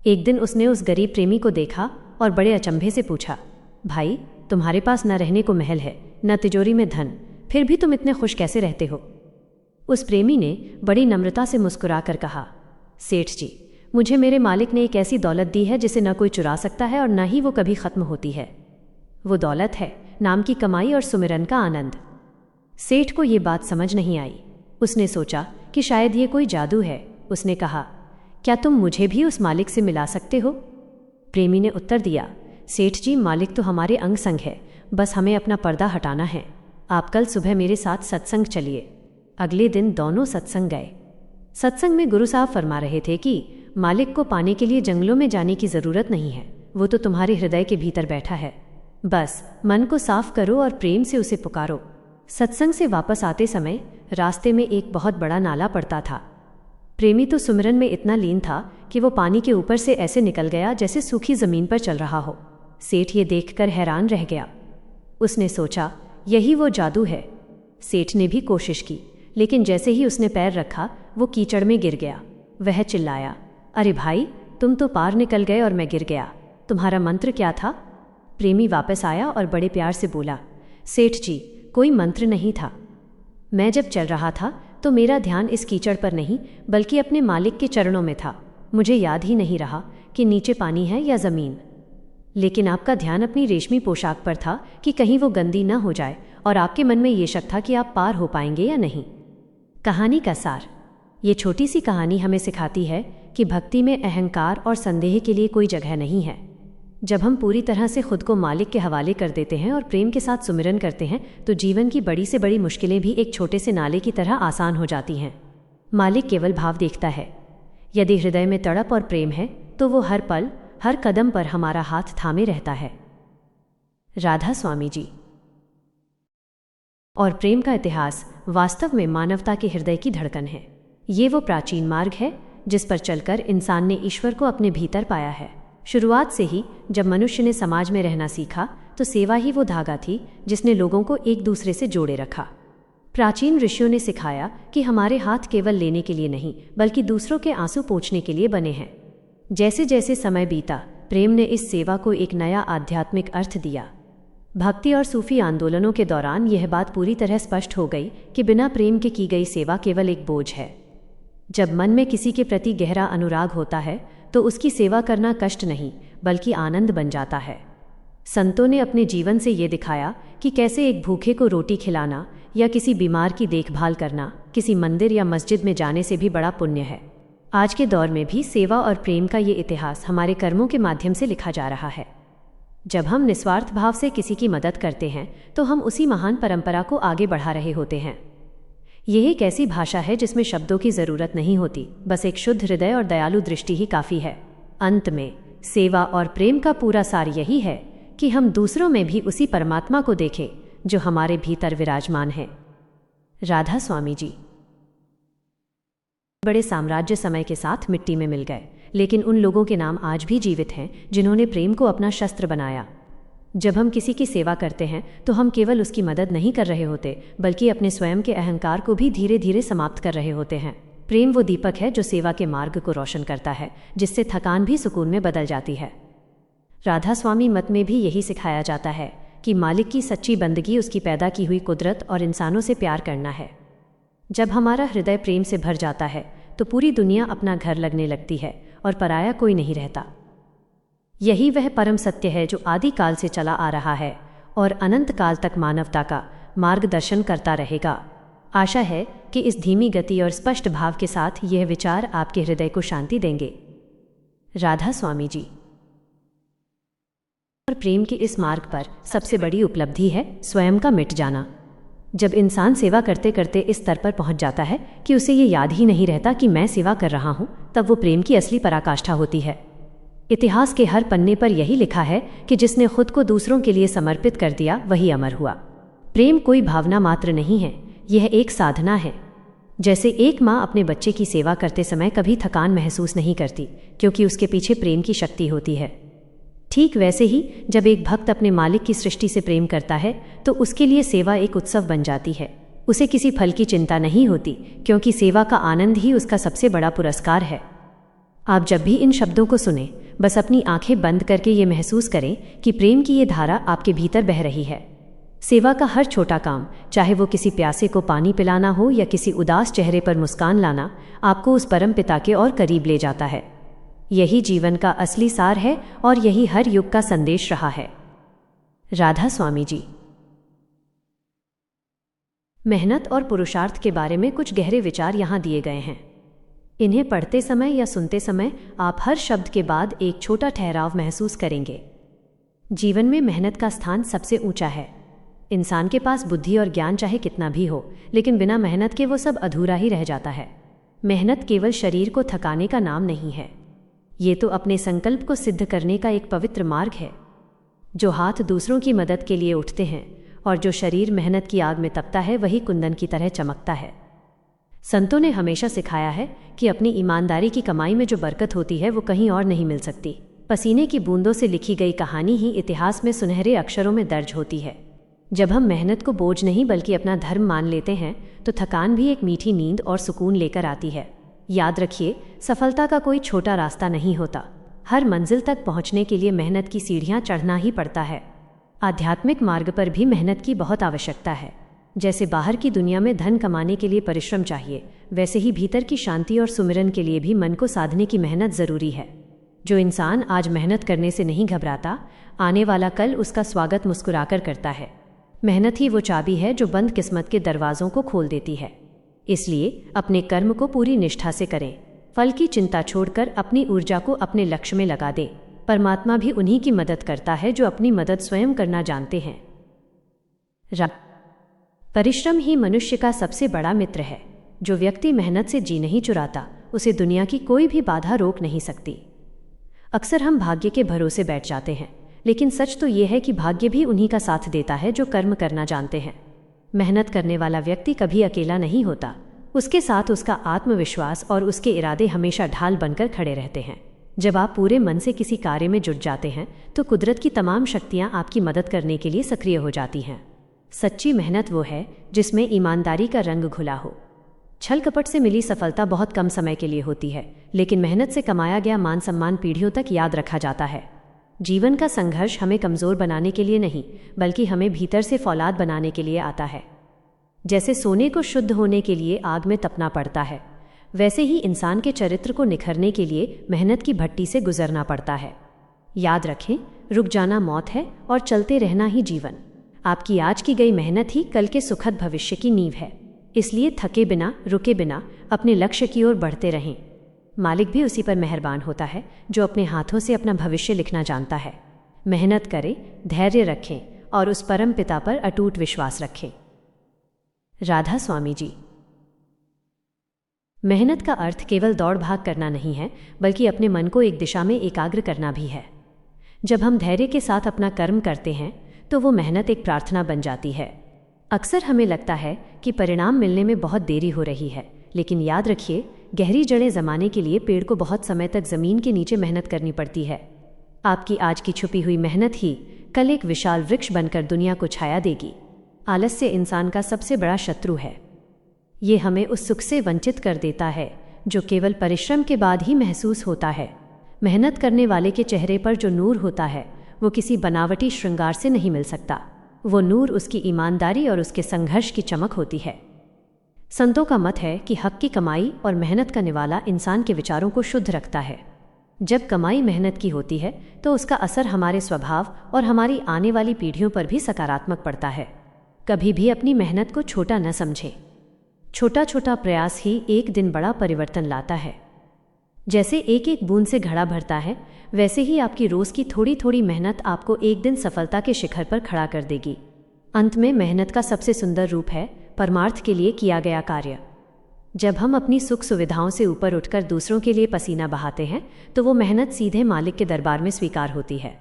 एक दिन उसने उस गरीब प्रेमी को देखा और बड़े अचंभे से पूछा, भाई, तुम्हारे पास न रहने को महल है, न तिजोरी में धन, फिर भी तुम इतने खुश कैसे रहते हो? उस प्रेमी ने बड़ी नम्रता से मुस्कुराकर कहा, सेठ जी, मुझे मेरे मालिक ने एक ऐसी दौलत दी है जिसे न कोई चुरा सकता है और न ही वो कभी खत्म होती है। वो दौलत है नाम की कमाई और सुमिरन का आनंद। सेठ को ये बात समझ नहीं आई। उसने सोचा कि शायद ये कोई जादू है। उसने कहा, क्या तुम मुझे भी उस मालिक से मिला सकते हो? प्रेमी ने उत्तर दिया, सेठ जी, मालिक तो हमारे अंग संग है, बस हमें अपना पर्दा हटाना है। आप कल सुबह मेरे साथ सत्संग चलिए। अगले दिन दोनों सत्संग गए। सत्संग में गुरु साहब फरमा रहे थे कि मालिक को पाने के लिए जंगलों में जाने की ज़रूरत नहीं है, वो तो तुम्हारे हृदय के भीतर बैठा है। बस मन को साफ करो और प्रेम से उसे पुकारो। सत्संग से वापस आते समय रास्ते में एक बहुत बड़ा नाला पड़ता था। प्रेमी तो सुमिरन में इतना लीन था कि वो पानी के ऊपर से ऐसे निकल गया जैसे सूखी ज़मीन पर चल रहा हो। सेठ ये देखकर हैरान रह गया। उसने सोचा, यही वो जादू है। सेठ ने भी कोशिश की, लेकिन जैसे ही उसने पैर रखा वो कीचड़ में गिर गया। वह चिल्लाया, अरे भाई, तुम तो पार निकल गए और मैं गिर गया। तुम्हारा मंत्र क्या था? प्रेमी वापस आया और बड़े प्यार से बोला, सेठ जी, कोई मंत्र नहीं था। मैं जब चल रहा था तो मेरा ध्यान इस कीचड़ पर नहीं बल्कि अपने मालिक के चरणों में था। मुझे याद ही नहीं रहा कि नीचे पानी है या ज़मीन। लेकिन आपका ध्यान अपनी रेशमी पोशाक पर था कि कहीं वो गंदी न हो जाए, और आपके मन में ये शक था कि आप पार हो पाएंगे या नहीं। कहानी का सार। ये छोटी सी कहानी हमें सिखाती है कि भक्ति में अहंकार और संदेह के लिए कोई जगह नहीं है। जब हम पूरी तरह से खुद को मालिक के हवाले कर देते हैं और प्रेम के साथ सुमिरन करते हैं तो जीवन की बड़ी से बड़ी मुश्किलें भी एक छोटे से नाले की तरह आसान हो जाती हैं। मालिक केवल भाव देखता है। यदि हृदय में तड़प और प्रेम है तो वो हर पल, हर कदम पर हमारा हाथ थामे रहता है। राधा स्वामी जी। और प्रेम का इतिहास वास्तव में मानवता के हृदय की धड़कन है। ये वो प्राचीन मार्ग है जिस पर चलकर इंसान ने ईश्वर को अपने भीतर पाया है। शुरुआत से ही जब मनुष्य ने समाज में रहना सीखा तो सेवा ही वो धागा थी जिसने लोगों को एक दूसरे से जोड़े रखा। प्राचीन ऋषियों ने सिखाया कि हमारे हाथ केवल लेने के लिए नहीं बल्कि दूसरों के आंसू पोंछने के लिए बने हैं। जैसे जैसे समय बीता, प्रेम ने इस सेवा को एक नया आध्यात्मिक अर्थ दिया। भक्ति और सूफी आंदोलनों के दौरान यह बात पूरी तरह स्पष्ट हो गई कि बिना प्रेम के की गई सेवा केवल एक बोझ है। जब मन में किसी के प्रति गहरा अनुराग होता है तो उसकी सेवा करना कष्ट नहीं बल्कि आनंद बन जाता है। संतों ने अपने जीवन से ये दिखाया कि कैसे एक भूखे को रोटी खिलाना या किसी बीमार की देखभाल करना किसी मंदिर या मस्जिद में जाने से भी बड़ा पुण्य है। आज के दौर में भी सेवा और प्रेम का ये इतिहास हमारे कर्मों के माध्यम से लिखा जा रहा है। जब हम निस्वार्थ भाव से किसी की मदद करते हैं तो हम उसी महान परंपरा को आगे बढ़ा रहे होते हैं। यह एक ऐसी भाषा है जिसमें शब्दों की ज़रूरत नहीं होती, बस एक शुद्ध हृदय और दयालु दृष्टि ही काफ़ी है। अंत में सेवा और प्रेम का पूरा सार यही है कि हम दूसरों में भी उसी परमात्मा को देखें जो हमारे भीतर विराजमान है। राधा स्वामी जी बड़े साम्राज्य समय के साथ मिट्टी में मिल गए, लेकिन उन लोगों के नाम आज भी जीवित हैं जिन्होंने प्रेम को अपना शस्त्र बनाया। जब हम किसी की सेवा करते हैं तो हम केवल उसकी मदद नहीं कर रहे होते, बल्कि अपने स्वयं के अहंकार को भी धीरे धीरे समाप्त कर रहे होते हैं। प्रेम वो दीपक है जो सेवा के मार्ग को रोशन करता है, जिससे थकान भी सुकून में बदल जाती है। राधा स्वामी मत में भी यही सिखाया जाता है कि मालिक की सच्ची बंदगी उसकी पैदा की हुई कुदरत और इंसानों से प्यार करना है। जब हमारा हृदय प्रेम से भर जाता है तो पूरी दुनिया अपना घर लगने लगती है और पराया कोई नहीं रहता। यही वह परम सत्य है जो आदि काल से चला आ रहा है और अनंत काल तक मानवता का मार्गदर्शन करता रहेगा। आशा है कि इस धीमी गति और स्पष्ट भाव के साथ यह विचार आपके हृदय को शांति देंगे। राधा स्वामी जी और प्रेम के इस मार्ग पर सबसे बड़ी उपलब्धि है स्वयं का मिट जाना। जब इंसान सेवा करते करते इस स्तर पर पहुंच जाता है कि उसे ये याद ही नहीं रहता कि मैं सेवा कर रहा हूं, तब वो प्रेम की असली पराकाष्ठा होती है। इतिहास के हर पन्ने पर यही लिखा है कि जिसने खुद को दूसरों के लिए समर्पित कर दिया वही अमर हुआ। प्रेम कोई भावना मात्र नहीं है, यह एक साधना है। जैसे एक माँ अपने बच्चे की सेवा करते समय कभी थकान महसूस नहीं करती, क्योंकि उसके पीछे प्रेम की शक्ति होती है। ठीक वैसे ही जब एक भक्त अपने मालिक की सृष्टि से प्रेम करता है तो उसके लिए सेवा एक उत्सव बन जाती है। उसे किसी फल की चिंता नहीं होती, क्योंकि सेवा का आनंद ही उसका सबसे बड़ा पुरस्कार है। आप जब भी इन शब्दों को सुने, बस अपनी आंखें बंद करके ये महसूस करें कि प्रेम की ये धारा आपके भीतर बह रही है। सेवा का हर छोटा काम, चाहे वो किसी प्यासे को पानी पिलाना हो या किसी उदास चेहरे पर मुस्कान लाना, आपको उस परम पिता के और करीब ले जाता है। यही जीवन का असली सार है और यही हर युग का संदेश रहा है। राधा स्वामी जी मेहनत और पुरुषार्थ के बारे में कुछ गहरे विचार यहाँ दिए गए हैं। इन्हें पढ़ते समय या सुनते समय आप हर शब्द के बाद एक छोटा ठहराव महसूस करेंगे। जीवन में मेहनत का स्थान सबसे ऊंचा है। इंसान के पास बुद्धि और ज्ञान चाहे कितना भी हो, लेकिन बिना मेहनत के वो सब अधूरा ही रह जाता है। मेहनत केवल शरीर को थकाने का नाम नहीं है, ये तो अपने संकल्प को सिद्ध करने का एक पवित्र मार्ग है। जो हाथ दूसरों की मदद के लिए उठते हैं और जो शरीर मेहनत की आग में तपता है, वही कुंदन की तरह चमकता है। संतों ने हमेशा सिखाया है कि अपनी ईमानदारी की कमाई में जो बरकत होती है वो कहीं और नहीं मिल सकती। पसीने की बूंदों से लिखी गई कहानी ही इतिहास में सुनहरे अक्षरों में दर्ज होती है। जब हम मेहनत को बोझ नहीं बल्कि अपना धर्म मान लेते हैं तो थकान भी एक मीठी नींद और सुकून लेकर आती है। याद रखिए, सफलता का कोई छोटा रास्ता नहीं होता। हर मंजिल तक पहुंचने के लिए मेहनत की सीढ़ियां चढ़ना ही पड़ता है। आध्यात्मिक मार्ग पर भी मेहनत की बहुत आवश्यकता है। जैसे बाहर की दुनिया में धन कमाने के लिए परिश्रम चाहिए, वैसे ही भीतर की शांति और सुमिरन के लिए भी मन को साधने की मेहनत जरूरी है। जो इंसान आज मेहनत करने से नहीं घबराता, आने वाला कल उसका स्वागत मुस्कुराकर करता है। मेहनत ही वो चाबी है जो बंद किस्मत के दरवाजों को खोल देती है। इसलिए अपने कर्म को पूरी निष्ठा से करें। फल की चिंता छोड़कर अपनी ऊर्जा को अपने लक्ष्य में लगा दें। परमात्मा भी उन्हीं की मदद करता है जो अपनी मदद स्वयं करना जानते हैं। परिश्रम ही मनुष्य का सबसे बड़ा मित्र है। जो व्यक्ति मेहनत से जी नहीं चुराता, उसे दुनिया की कोई भी बाधा रोक नहीं सकती। अक्सर हम भाग्य के भरोसे बैठ जाते हैं, लेकिन सच तो ये है कि भाग्य भी उन्हीं का साथ देता है जो कर्म करना जानते हैं। मेहनत करने वाला व्यक्ति कभी अकेला नहीं होता। उसके साथ उसका आत्मविश्वास और उसके इरादे हमेशा ढाल बनकर खड़े रहते हैं। जब आप पूरे मन से किसी कार्य में जुट जाते हैं तो कुदरत की तमाम शक्तियां आपकी मदद करने के लिए सक्रिय हो जाती हैं। सच्ची मेहनत वो है जिसमें ईमानदारी का रंग घुला हो। छल कपट से मिली सफलता बहुत कम समय के लिए होती है, लेकिन मेहनत से कमाया गया मान सम्मान पीढ़ियों तक याद रखा जाता है। जीवन का संघर्ष हमें कमज़ोर बनाने के लिए नहीं, बल्कि हमें भीतर से फौलाद बनाने के लिए आता है। जैसे सोने को शुद्ध होने के लिए आग में तपना पड़ता है, वैसे ही इंसान के चरित्र को निखरने के लिए मेहनत की भट्टी से गुजरना पड़ता है। याद रखें, रुक जाना मौत है और चलते रहना ही जीवन। आपकी आज की गई मेहनत ही कल के सुखद भविष्य की नींव है। इसलिए थके बिना, रुके बिना अपने लक्ष्य की ओर बढ़ते रहें। मालिक भी उसी पर मेहरबान होता है जो अपने हाथों से अपना भविष्य लिखना जानता है। मेहनत करें, धैर्य रखें और उस परम पिता पर अटूट विश्वास रखें। राधा स्वामी जी। मेहनत का अर्थ केवल दौड़ भाग करना नहीं है, बल्कि अपने मन को एक दिशा में एकाग्र करना भी है। जब हम धैर्य के साथ अपना कर्म करते हैं तो वो मेहनत एक प्रार्थना बन जाती है। अक्सर हमें लगता है कि परिणाम मिलने में बहुत देरी हो रही है, लेकिन याद रखिए, गहरी जड़ें जमाने के लिए पेड़ को बहुत समय तक जमीन के नीचे मेहनत करनी पड़ती है। आपकी आज की छुपी हुई मेहनत ही कल एक विशाल वृक्ष बनकर दुनिया को छाया देगी। आलस्य इंसान का सबसे बड़ा शत्रु है। ये हमें उस सुख से वंचित कर देता है जो केवल परिश्रम के बाद ही महसूस होता है। मेहनत करने वाले के चेहरे पर जो नूर होता है वो किसी बनावटी श्रृंगार से नहीं मिल सकता। वो नूर उसकी ईमानदारी और उसके संघर्ष की चमक होती है। संतों का मत है कि हक की कमाई और मेहनत का निवाला इंसान के विचारों को शुद्ध रखता है। जब कमाई मेहनत की होती है तो उसका असर हमारे स्वभाव और हमारी आने वाली पीढ़ियों पर भी सकारात्मक पड़ता है। कभी भी अपनी मेहनत को छोटा न समझें। छोटा छोटा प्रयास ही एक दिन बड़ा परिवर्तन लाता है। जैसे एक एक बूंद से घड़ा भरता है, वैसे ही आपकी रोज की थोड़ी थोड़ी मेहनत आपको एक दिन सफलता के शिखर पर खड़ा कर देगी। अंत में मेहनत का सबसे सुंदर रूप है परमार्थ के लिए किया गया कार्य। जब हम अपनी सुख सुविधाओं से ऊपर उठकर दूसरों के लिए पसीना बहाते हैं तो वो मेहनत सीधे मालिक के दरबार में स्वीकार होती है।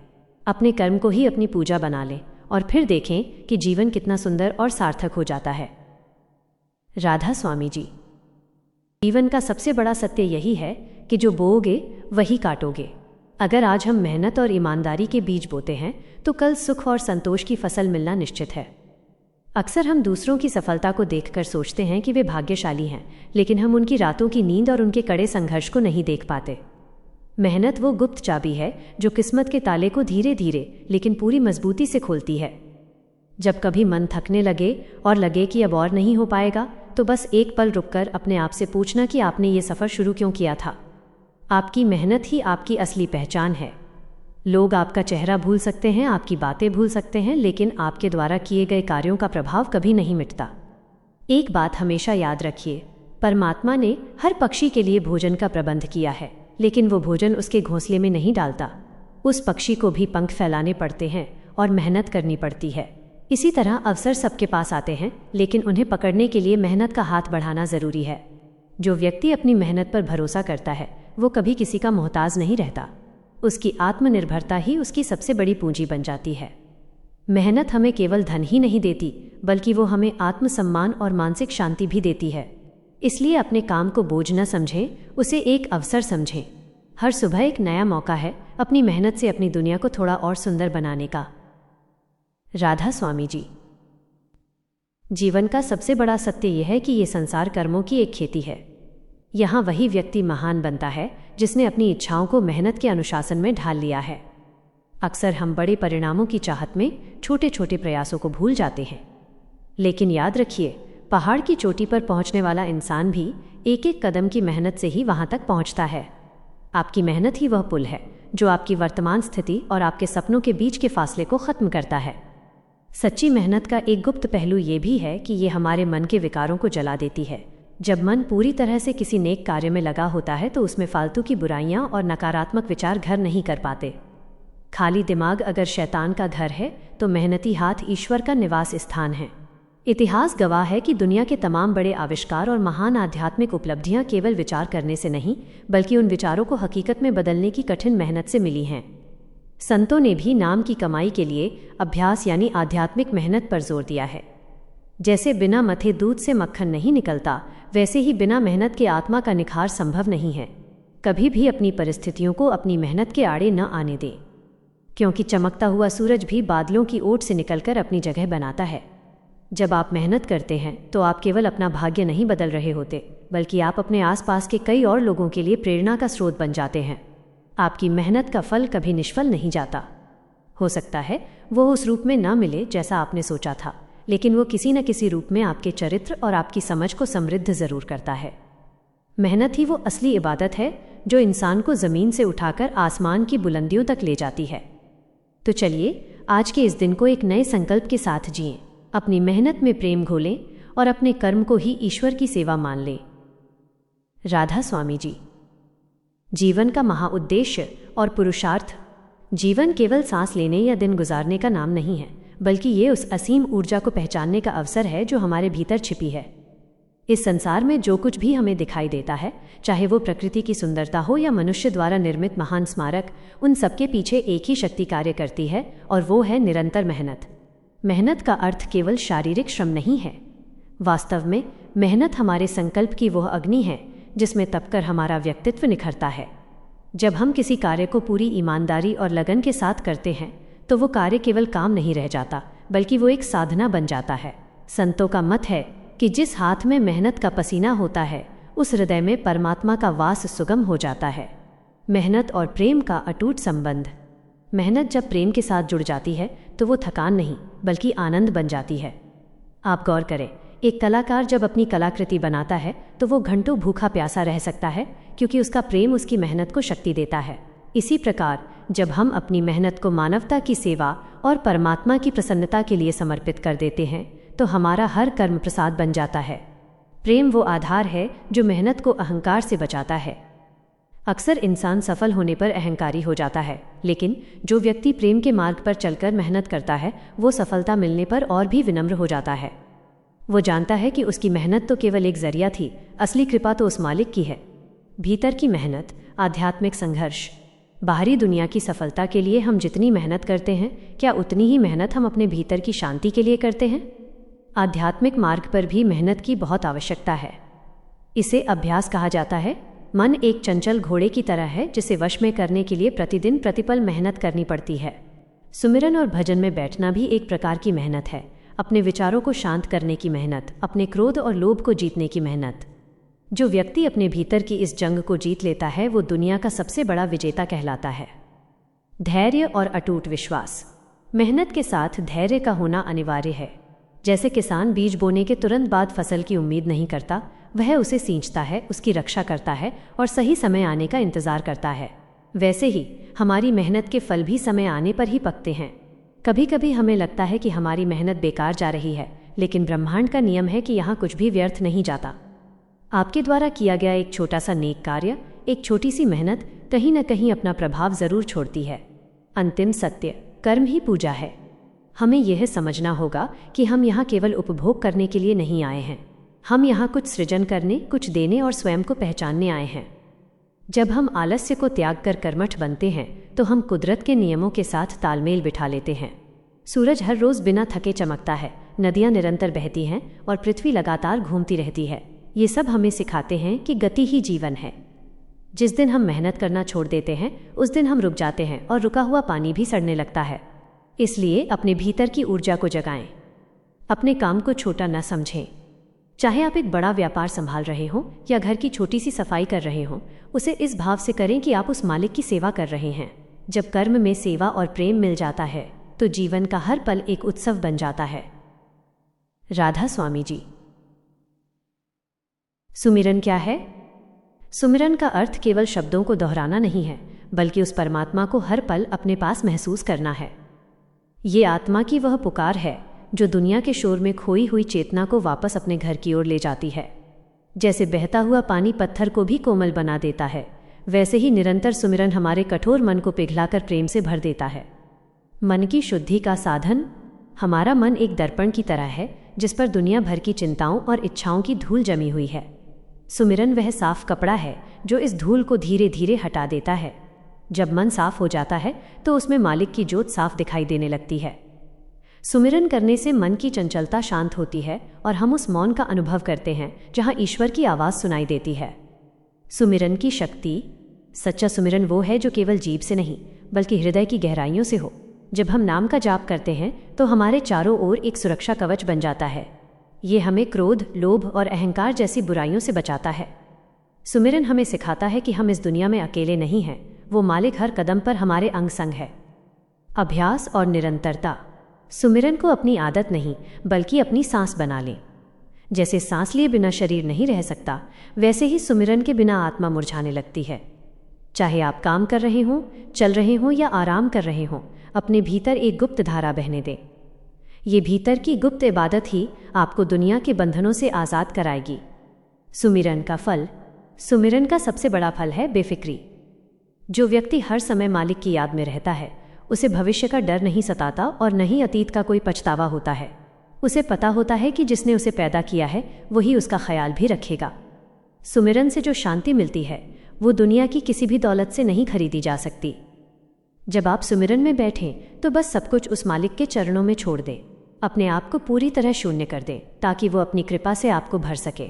अपने कर्म को ही अपनी पूजा बना लें और फिर देखें कि जीवन कितना सुंदर और सार्थक हो जाता है। राधा स्वामी जी। जीवन का सबसे बड़ा सत्य यही है कि जो बोओगे वही काटोगे। अगर आज हम मेहनत और ईमानदारी के बीज बोते हैं तो कल सुख और संतोष की फसल मिलना निश्चित है। अक्सर हम दूसरों की सफलता को देखकर सोचते हैं कि वे भाग्यशाली हैं, लेकिन हम उनकी रातों की नींद और उनके कड़े संघर्ष को नहीं देख पाते। मेहनत वो गुप्त चाबी है जो किस्मत के ताले को धीरे धीरे लेकिन पूरी मजबूती से खोलती है। जब कभी मन थकने लगे और लगे कि अब और नहीं हो पाएगा, तो बस एक पल रुककर अपने आप से पूछना कि आपने ये सफ़र शुरू क्यों किया था। आपकी मेहनत ही आपकी असली पहचान है। लोग आपका चेहरा भूल सकते हैं, आपकी बातें भूल सकते हैं, लेकिन आपके द्वारा किए गए कार्यों का प्रभाव कभी नहीं मिटता। एक बात हमेशा याद रखिए, परमात्मा ने हर पक्षी के लिए भोजन का प्रबंध किया है, लेकिन वो भोजन उसके घोंसले में नहीं डालता। उस पक्षी को भी पंख फैलाने पड़ते हैं और मेहनत करनी पड़ती है। इसी तरह अवसर सबके पास आते हैं, लेकिन उन्हें पकड़ने के लिए मेहनत का हाथ बढ़ाना ज़रूरी है। जो व्यक्ति अपनी मेहनत पर भरोसा करता है वो कभी किसी का मोहताज नहीं रहता। उसकी आत्मनिर्भरता ही उसकी सबसे बड़ी पूंजी बन जाती है। मेहनत हमें केवल धन ही नहीं देती, बल्कि वो हमें आत्मसम्मान और मानसिक शांति भी देती है। इसलिए अपने काम को बोझ न समझें, उसे एक अवसर समझें। हर सुबह एक नया मौका है अपनी मेहनत से अपनी दुनिया को थोड़ा और सुंदर बनाने का। राधा स्वामी जी। जीवन का सबसे बड़ा सत्य यह है कि ये संसार कर्मों की एक खेती है। यहाँ वही व्यक्ति महान बनता है जिसने अपनी इच्छाओं को मेहनत के अनुशासन में ढाल लिया है। अक्सर हम बड़े परिणामों की चाहत में छोटे छोटे प्रयासों को भूल जाते हैं, लेकिन याद रखिए, पहाड़ की चोटी पर पहुंचने वाला इंसान भी एक एक कदम की मेहनत से ही वहां तक पहुंचता है। आपकी मेहनत ही वह पुल है जो आपकी वर्तमान स्थिति और आपके सपनों के बीच के फासले को खत्म करता है। सच्ची मेहनत का एक गुप्त पहलू ये भी है कि ये हमारे मन के विकारों को जला देती है। जब मन पूरी तरह से किसी नेक कार्य में लगा होता है तो उसमें फालतू की बुराइयां और नकारात्मक विचार घर नहीं कर पाते। खाली दिमाग अगर शैतान का घर है तो मेहनती हाथ ईश्वर का निवास स्थान है। इतिहास गवाह है कि दुनिया के तमाम बड़े आविष्कार और महान आध्यात्मिक उपलब्धियां केवल विचार करने से नहीं, बल्कि उन विचारों को हकीकत में बदलने की कठिन मेहनत से मिली हैं। संतों ने भी नाम की कमाई के लिए अभ्यास यानी आध्यात्मिक मेहनत पर जोर दिया है। जैसे बिना मथे दूध से मक्खन नहीं निकलता, वैसे ही बिना मेहनत के आत्मा का निखार संभव नहीं है। कभी भी अपनी परिस्थितियों को अपनी मेहनत के आड़े न आने दें, क्योंकि चमकता हुआ सूरज भी बादलों की ओट से निकलकर अपनी जगह बनाता है। जब आप मेहनत करते हैं तो आप केवल अपना भाग्य नहीं बदल रहे होते, बल्कि आप अपने आसपास के कई और लोगों के लिए प्रेरणा का स्रोत बन जाते हैं। आपकी मेहनत का फल कभी निष्फल नहीं जाता। हो सकता है वो उस रूप में न मिले जैसा आपने सोचा था, लेकिन वो किसी न किसी रूप में आपके चरित्र और आपकी समझ को समृद्ध जरूर करता है। मेहनत ही वो असली इबादत है जो इंसान को ज़मीन से उठाकर आसमान की बुलंदियों तक ले जाती है। तो चलिए आज के इस दिन को एक नए संकल्प के साथ जिएं, अपनी मेहनत में प्रेम घोलें और अपने कर्म को ही ईश्वर की सेवा मान लें। राधा स्वामी जी। जीवन का महाउद्देश्य और पुरुषार्थ। जीवन केवल सांस लेने या दिन गुजारने का नाम नहीं है, बल्कि ये उस असीम ऊर्जा को पहचानने का अवसर है जो हमारे भीतर छिपी है। इस संसार में जो कुछ भी हमें दिखाई देता है, चाहे वो प्रकृति की सुंदरता हो या मनुष्य द्वारा निर्मित महान स्मारक, उन सबके पीछे एक ही शक्ति कार्य करती है और वो है निरंतर मेहनत। मेहनत का अर्थ केवल शारीरिक श्रम नहीं है। वास्तव में मेहनत हमारे संकल्प की वह अग्नि है जिसमें तपकर हमारा व्यक्तित्व निखरता है। जब हम किसी कार्य को पूरी ईमानदारी और लगन के साथ करते हैं तो वो कार्य केवल काम नहीं रह जाता, बल्कि वो एक साधना बन जाता है। संतों का मत है कि जिस हाथ में मेहनत का पसीना होता है उस हृदय में परमात्मा का वास सुगम हो जाता है। मेहनत और प्रेम का अटूट संबंध। मेहनत जब प्रेम के साथ जुड़ जाती है तो वो थकान नहीं बल्कि आनंद बन जाती है। आप गौर करें, एक कलाकार जब अपनी कलाकृति बनाता है तो वो घंटों भूखा प्यासा रह सकता है, क्योंकि उसका प्रेम उसकी मेहनत को शक्ति देता है। इसी प्रकार जब हम अपनी मेहनत को मानवता की सेवा और परमात्मा की प्रसन्नता के लिए समर्पित कर देते हैं तो हमारा हर कर्म प्रसाद बन जाता है। प्रेम वो आधार है जो मेहनत को अहंकार से बचाता है। अक्सर इंसान सफल होने पर अहंकारी हो जाता है, लेकिन जो व्यक्ति प्रेम के मार्ग पर चलकर मेहनत करता है वो सफलता मिलने पर और भी विनम्र हो जाता है। वो जानता है कि उसकी मेहनत तो केवल एक जरिया थी, असली कृपा तो उस मालिक की है। भीतर की मेहनत, आध्यात्मिक संघर्ष। बाहरी दुनिया की सफलता के लिए हम जितनी मेहनत करते हैं, क्या उतनी ही मेहनत हम अपने भीतर की शांति के लिए करते हैं? आध्यात्मिक मार्ग पर भी मेहनत की बहुत आवश्यकता है। इसे अभ्यास कहा जाता है। मन एक चंचल घोड़े की तरह है जिसे वश में करने के लिए प्रतिदिन प्रतिपल मेहनत करनी पड़ती है। सुमिरन और भजन में बैठना भी एक प्रकार की मेहनत है। अपने विचारों को शांत करने की मेहनत, अपने क्रोध और लोभ को जीतने की मेहनत। जो व्यक्ति अपने भीतर की इस जंग को जीत लेता है वो दुनिया का सबसे बड़ा विजेता कहलाता है। धैर्य और अटूट विश्वास। मेहनत के साथ धैर्य का होना अनिवार्य है। जैसे किसान बीज बोने के तुरंत बाद फसल की उम्मीद नहीं करता, वह उसे सींचता है, उसकी रक्षा करता है और सही समय आने का इंतजार करता है। वैसे ही हमारी मेहनत के फल भी समय आने पर ही पकते हैं। कभी कभी हमें लगता है कि हमारी मेहनत बेकार जा रही है, लेकिन ब्रह्मांड का नियम है कि यहाँ कुछ भी व्यर्थ नहीं जाता। आपके द्वारा किया गया एक छोटा सा नेक कार्य, एक छोटी सी मेहनत कहीं न कहीं अपना प्रभाव जरूर छोड़ती है। अंतिम सत्य, कर्म ही पूजा है। हमें यह समझना होगा कि हम यहाँ केवल उपभोग करने के लिए नहीं आए हैं। हम यहाँ कुछ सृजन करने, कुछ देने और स्वयं को पहचानने आए हैं। जब हम आलस्य को त्याग कर कर्मठ बनते हैं तो हम कुदरत के नियमों के साथ तालमेल बिठा लेते हैं। सूरज हर रोज बिना थके चमकता है, नदियाँ निरंतर बहती हैं और पृथ्वी लगातार घूमती रहती है। ये सब हमें सिखाते हैं कि गति ही जीवन है। जिस दिन हम मेहनत करना छोड़ देते हैं उस दिन हम रुक जाते हैं और रुका हुआ पानी भी सड़ने लगता है। इसलिए अपने भीतर की ऊर्जा को जगाएं। अपने काम को छोटा न समझें। चाहे आप एक बड़ा व्यापार संभाल रहे हों या घर की छोटी सी सफाई कर रहे हों, उसे इस भाव से करें कि आप उस मालिक की सेवा कर रहे हैं। जब कर्म में सेवा और प्रेम मिल जाता है तो जीवन का हर पल एक उत्सव बन जाता है। राधा स्वामी जी। सुमिरन क्या है? सुमिरन का अर्थ केवल शब्दों को दोहराना नहीं है, बल्कि उस परमात्मा को हर पल अपने पास महसूस करना है। ये आत्मा की वह पुकार है जो दुनिया के शोर में खोई हुई चेतना को वापस अपने घर की ओर ले जाती है। जैसे बहता हुआ पानी पत्थर को भी कोमल बना देता है, वैसे ही निरंतर सुमिरन हमारे कठोर मन को पिघलाकर प्रेम से भर देता है। मन की शुद्धि का साधन। हमारा मन एक दर्पण की तरह है जिस पर दुनिया भर की चिंताओं और इच्छाओं की धूल जमी हुई है। सुमिरन वह साफ कपड़ा है जो इस धूल को धीरे धीरे हटा देता है। जब मन साफ हो जाता है तो उसमें मालिक की ज्योत साफ दिखाई देने लगती है। सुमिरन करने से मन की चंचलता शांत होती है और हम उस मौन का अनुभव करते हैं जहां ईश्वर की आवाज़ सुनाई देती है। सुमिरन की शक्ति। सच्चा सुमिरन वो है जो केवल जीभ से नहीं बल्कि हृदय की गहराइयों से हो। जब हम नाम का जाप करते हैं तो हमारे चारों ओर एक सुरक्षा कवच बन जाता है। ये हमें क्रोध, लोभ और अहंकार जैसी बुराइयों से बचाता है। सुमिरन हमें सिखाता है कि हम इस दुनिया में अकेले नहीं हैं, वो मालिक हर कदम पर हमारे अंग संग है। अभ्यास और निरंतरता। सुमिरन को अपनी आदत नहीं बल्कि अपनी सांस बना लें। जैसे सांस लिए बिना शरीर नहीं रह सकता, वैसे ही सुमिरन के बिना आत्मा मुरझाने लगती है। चाहे आप काम कर रहे हों, चल रहे हों या आराम कर रहे हों, अपने भीतर एक गुप्त धारा बहने दें। ये भीतर की गुप्त इबादत ही आपको दुनिया के बंधनों से आज़ाद कराएगी। सुमिरन का फल। सुमिरन का सबसे बड़ा फल है बेफिक्री। जो व्यक्ति हर समय मालिक की याद में रहता है, उसे भविष्य का डर नहीं सताता और न ही अतीत का कोई पछतावा होता है। उसे पता होता है कि जिसने उसे पैदा किया है वही उसका ख्याल भी रखेगा। सुमिरन से जो शांति मिलती है वो दुनिया की किसी भी दौलत से नहीं खरीदी जा सकती। जब आप सुमिरन में बैठें तो बस सब कुछ उस मालिक के चरणों में छोड़ दें। अपने आप को पूरी तरह शून्य कर दें ताकि वो अपनी कृपा से आपको भर सके।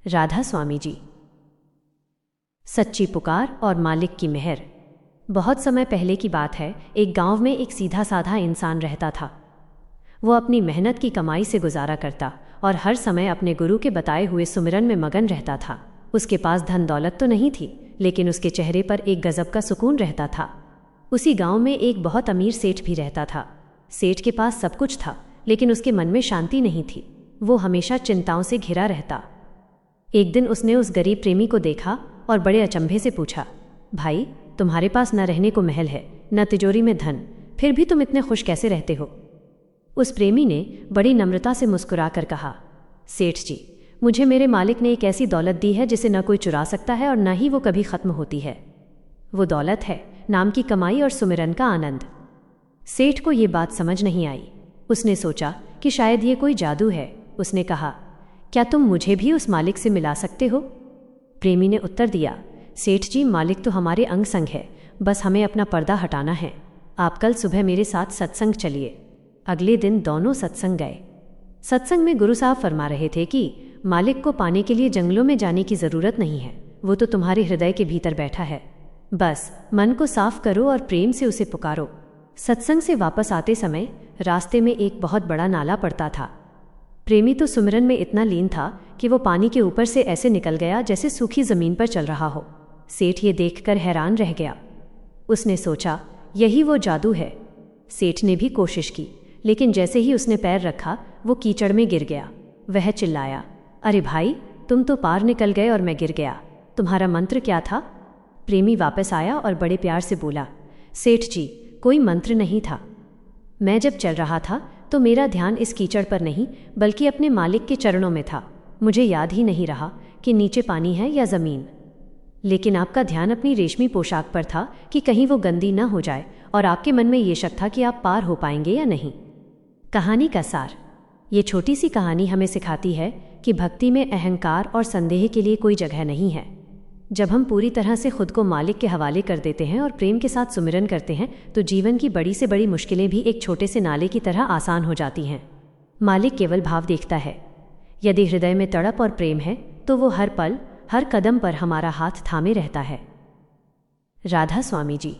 राधा स्वामी जी। सच्ची पुकार और मालिक की मेहर। बहुत समय पहले की बात है, एक गांव में एक सीधा साधा इंसान रहता था। वो अपनी मेहनत की कमाई से गुजारा करता और हर समय अपने गुरु के बताए हुए सुमिरन में मगन रहता था। उसके पास धन दौलत तो नहीं थी, लेकिन उसके चेहरे पर एक गजब का सुकून रहता था। उसी गांव में एक बहुत अमीर सेठ भी रहता था। सेठ के पास सब कुछ था, लेकिन उसके मन में शांति नहीं थी। वो हमेशा चिंताओं से घिरा रहता। एक दिन उसने उस गरीब प्रेमी को देखा और बड़े अचंभे से पूछा, भाई, तुम्हारे पास न रहने को महल है, न तिजोरी में धन, फिर भी तुम इतने खुश कैसे रहते हो? उस प्रेमी ने बड़ी नम्रता से मुस्कुराकर कहा, सेठ जी, मुझे मेरे मालिक ने एक ऐसी दौलत दी है जिसे न कोई चुरा सकता है और न ही वो कभी खत्म होती है। वो दौलत है नाम की कमाई और सुमिरन का आनंद। सेठ को ये बात समझ नहीं आई। उसने सोचा कि शायद ये कोई जादू है। उसने कहा, क्या तुम मुझे भी उस मालिक से मिला सकते हो? प्रेमी ने उत्तर दिया, सेठ जी, मालिक तो हमारे अंग संग है, बस हमें अपना पर्दा हटाना है। आप कल सुबह मेरे साथ सत्संग चलिए। अगले दिन दोनों सत्संग गए। सत्संग में गुरु साहब फरमा रहे थे कि मालिक को पाने के लिए जंगलों में जाने की ज़रूरत नहीं है, वो तो तुम्हारे हृदय के भीतर बैठा है। बस मन को साफ करो और प्रेम से उसे पुकारो। सत्संग से वापस आते समय रास्ते में एक बहुत बड़ा नाला पड़ता था। प्रेमी तो सुमिरन में इतना लीन था कि वो पानी के ऊपर से ऐसे निकल गया जैसे सूखी ज़मीन पर चल रहा हो। सेठ ये देखकर हैरान रह गया। उसने सोचा, यही वो जादू है। सेठ ने भी कोशिश की, लेकिन जैसे ही उसने पैर रखा वो कीचड़ में गिर गया। वह चिल्लाया, अरे भाई, तुम तो पार निकल गए और मैं गिर गया। तुम्हारा मंत्र क्या था? प्रेमी वापस आया और बड़े प्यार से बोला, सेठ जी, कोई मंत्र नहीं था। मैं जब चल रहा था तो मेरा ध्यान इस कीचड़ पर नहीं बल्कि अपने मालिक के चरणों में था। मुझे याद ही नहीं रहा कि नीचे पानी है या ज़मीन। लेकिन आपका ध्यान अपनी रेशमी पोशाक पर था कि कहीं वो गंदी न हो जाए, और आपके मन में ये शक था कि आप पार हो पाएंगे या नहीं। कहानी का सार। ये छोटी सी कहानी हमें सिखाती है कि भक्ति में अहंकार और संदेह के लिए कोई जगह नहीं है। जब हम पूरी तरह से खुद को मालिक के हवाले कर देते हैं और प्रेम के साथ सुमिरन करते हैं तो जीवन की बड़ी से बड़ी मुश्किलें भी एक छोटे से नाले की तरह आसान हो जाती हैं। मालिक केवल भाव देखता है। यदि हृदय में तड़प और प्रेम है तो वो हर पल, हर कदम पर हमारा हाथ थामे रहता है। राधा स्वामी जी।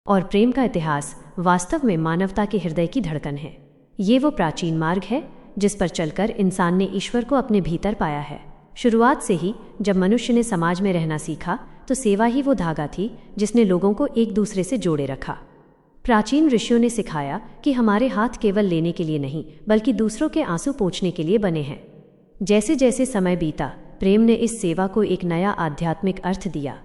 और प्रेम का इतिहास वास्तव में मानवता के हृदय की धड़कन है। ये वो प्राचीन मार्ग है जिस पर चलकर इंसान ने ईश्वर को अपने भीतर पाया है। शुरुआत से ही जब मनुष्य ने समाज में रहना सीखा तो सेवा ही वो धागा थी जिसने लोगों को एक दूसरे से जोड़े रखा। प्राचीन ऋषियों ने सिखाया कि हमारे हाथ केवल लेने के लिए नहीं बल्कि दूसरों के आंसू पोंछने के लिए बने हैं। जैसे जैसे समय बीता, प्रेम ने इस सेवा को एक नया आध्यात्मिक अर्थ दिया।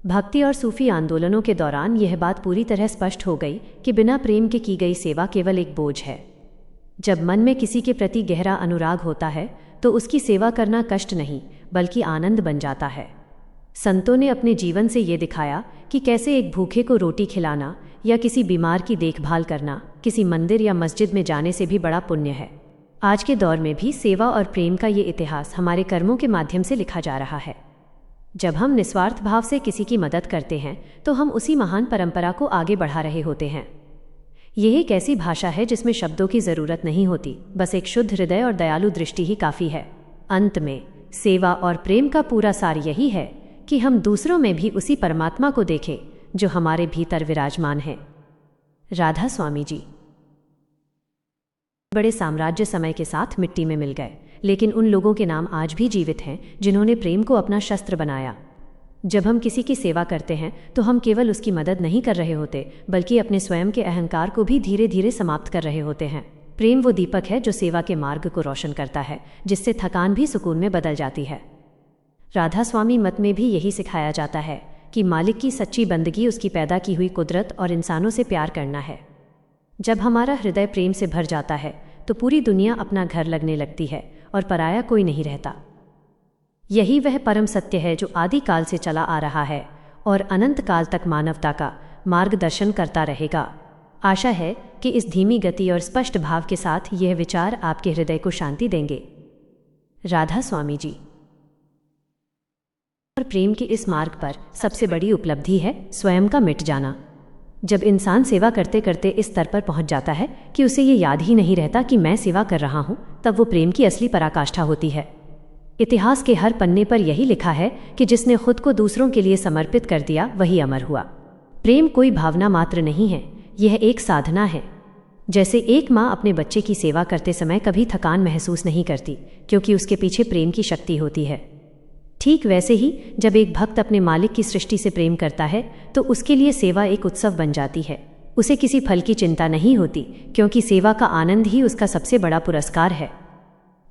भक्ति और सूफी आंदोलनों के दौरान यह बात पूरी तरह स्पष्ट हो गई कि बिना प्रेम के की गई सेवा केवल एक बोझ है। जब मन में किसी के प्रति गहरा अनुराग होता है तो उसकी सेवा करना कष्ट नहीं बल्कि आनंद बन जाता है। संतों ने अपने जीवन से ये दिखाया कि कैसे एक भूखे को रोटी खिलाना या किसी बीमार की देखभाल करना किसी मंदिर या मस्जिद में जाने से भी बड़ा पुण्य है। आज के दौर में भी सेवा और प्रेम का ये इतिहास हमारे कर्मों के माध्यम से लिखा जा रहा है। जब हम निस्वार्थ भाव से किसी की मदद करते हैं तो हम उसी महान परंपरा को आगे बढ़ा रहे होते हैं। यह एक ऐसी भाषा है जिसमें शब्दों की ज़रूरत नहीं होती, बस एक शुद्ध हृदय और दयालु दृष्टि ही काफ़ी है। अंत में सेवा और प्रेम का पूरा सार यही है कि हम दूसरों में भी उसी परमात्मा को देखें जो हमारे भीतर विराजमान है। राधा स्वामी जी। बड़े साम्राज्य समय के साथ मिट्टी में मिल गए, लेकिन उन लोगों के नाम आज भी जीवित हैं जिन्होंने प्रेम को अपना शस्त्र बनाया। जब हम किसी की सेवा करते हैं तो हम केवल उसकी मदद नहीं कर रहे होते बल्कि अपने स्वयं के अहंकार को भी धीरे धीरे समाप्त कर रहे होते हैं। प्रेम वो दीपक है जो सेवा के मार्ग को रोशन करता है, जिससे थकान भी सुकून में बदल जाती है। राधा स्वामी मत में भी यही सिखाया जाता है कि मालिक की सच्ची बंदगी उसकी पैदा की हुई कुदरत और इंसानों से प्यार करना है। जब हमारा हृदय प्रेम से भर जाता है तो पूरी दुनिया अपना घर लगने लगती है और पराया कोई नहीं रहता। यही वह परम सत्य है जो आदि काल से चला आ रहा है और अनंत काल तक मानवता का मार्गदर्शन करता रहेगा। आशा है कि इस धीमी गति और स्पष्ट भाव के साथ यह विचार आपके हृदय को शांति देंगे। राधा स्वामी जी। और प्रेम के इस मार्ग पर सबसे बड़ी उपलब्धि है स्वयं का मिट जाना। जब इंसान सेवा करते करते इस स्तर पर पहुंच जाता है कि उसे ये याद ही नहीं रहता कि मैं सेवा कर रहा हूं, तब वो प्रेम की असली पराकाष्ठा होती है। इतिहास के हर पन्ने पर यही लिखा है कि जिसने खुद को दूसरों के लिए समर्पित कर दिया वही अमर हुआ। प्रेम कोई भावना मात्र नहीं है, यह एक साधना है। जैसे एक माँ अपने बच्चे की सेवा करते समय कभी थकान महसूस नहीं करती क्योंकि उसके पीछे प्रेम की शक्ति होती है, ठीक वैसे ही जब एक भक्त अपने मालिक की सृष्टि से प्रेम करता है तो उसके लिए सेवा एक उत्सव बन जाती है। उसे किसी फल की चिंता नहीं होती क्योंकि सेवा का आनंद ही उसका सबसे बड़ा पुरस्कार है।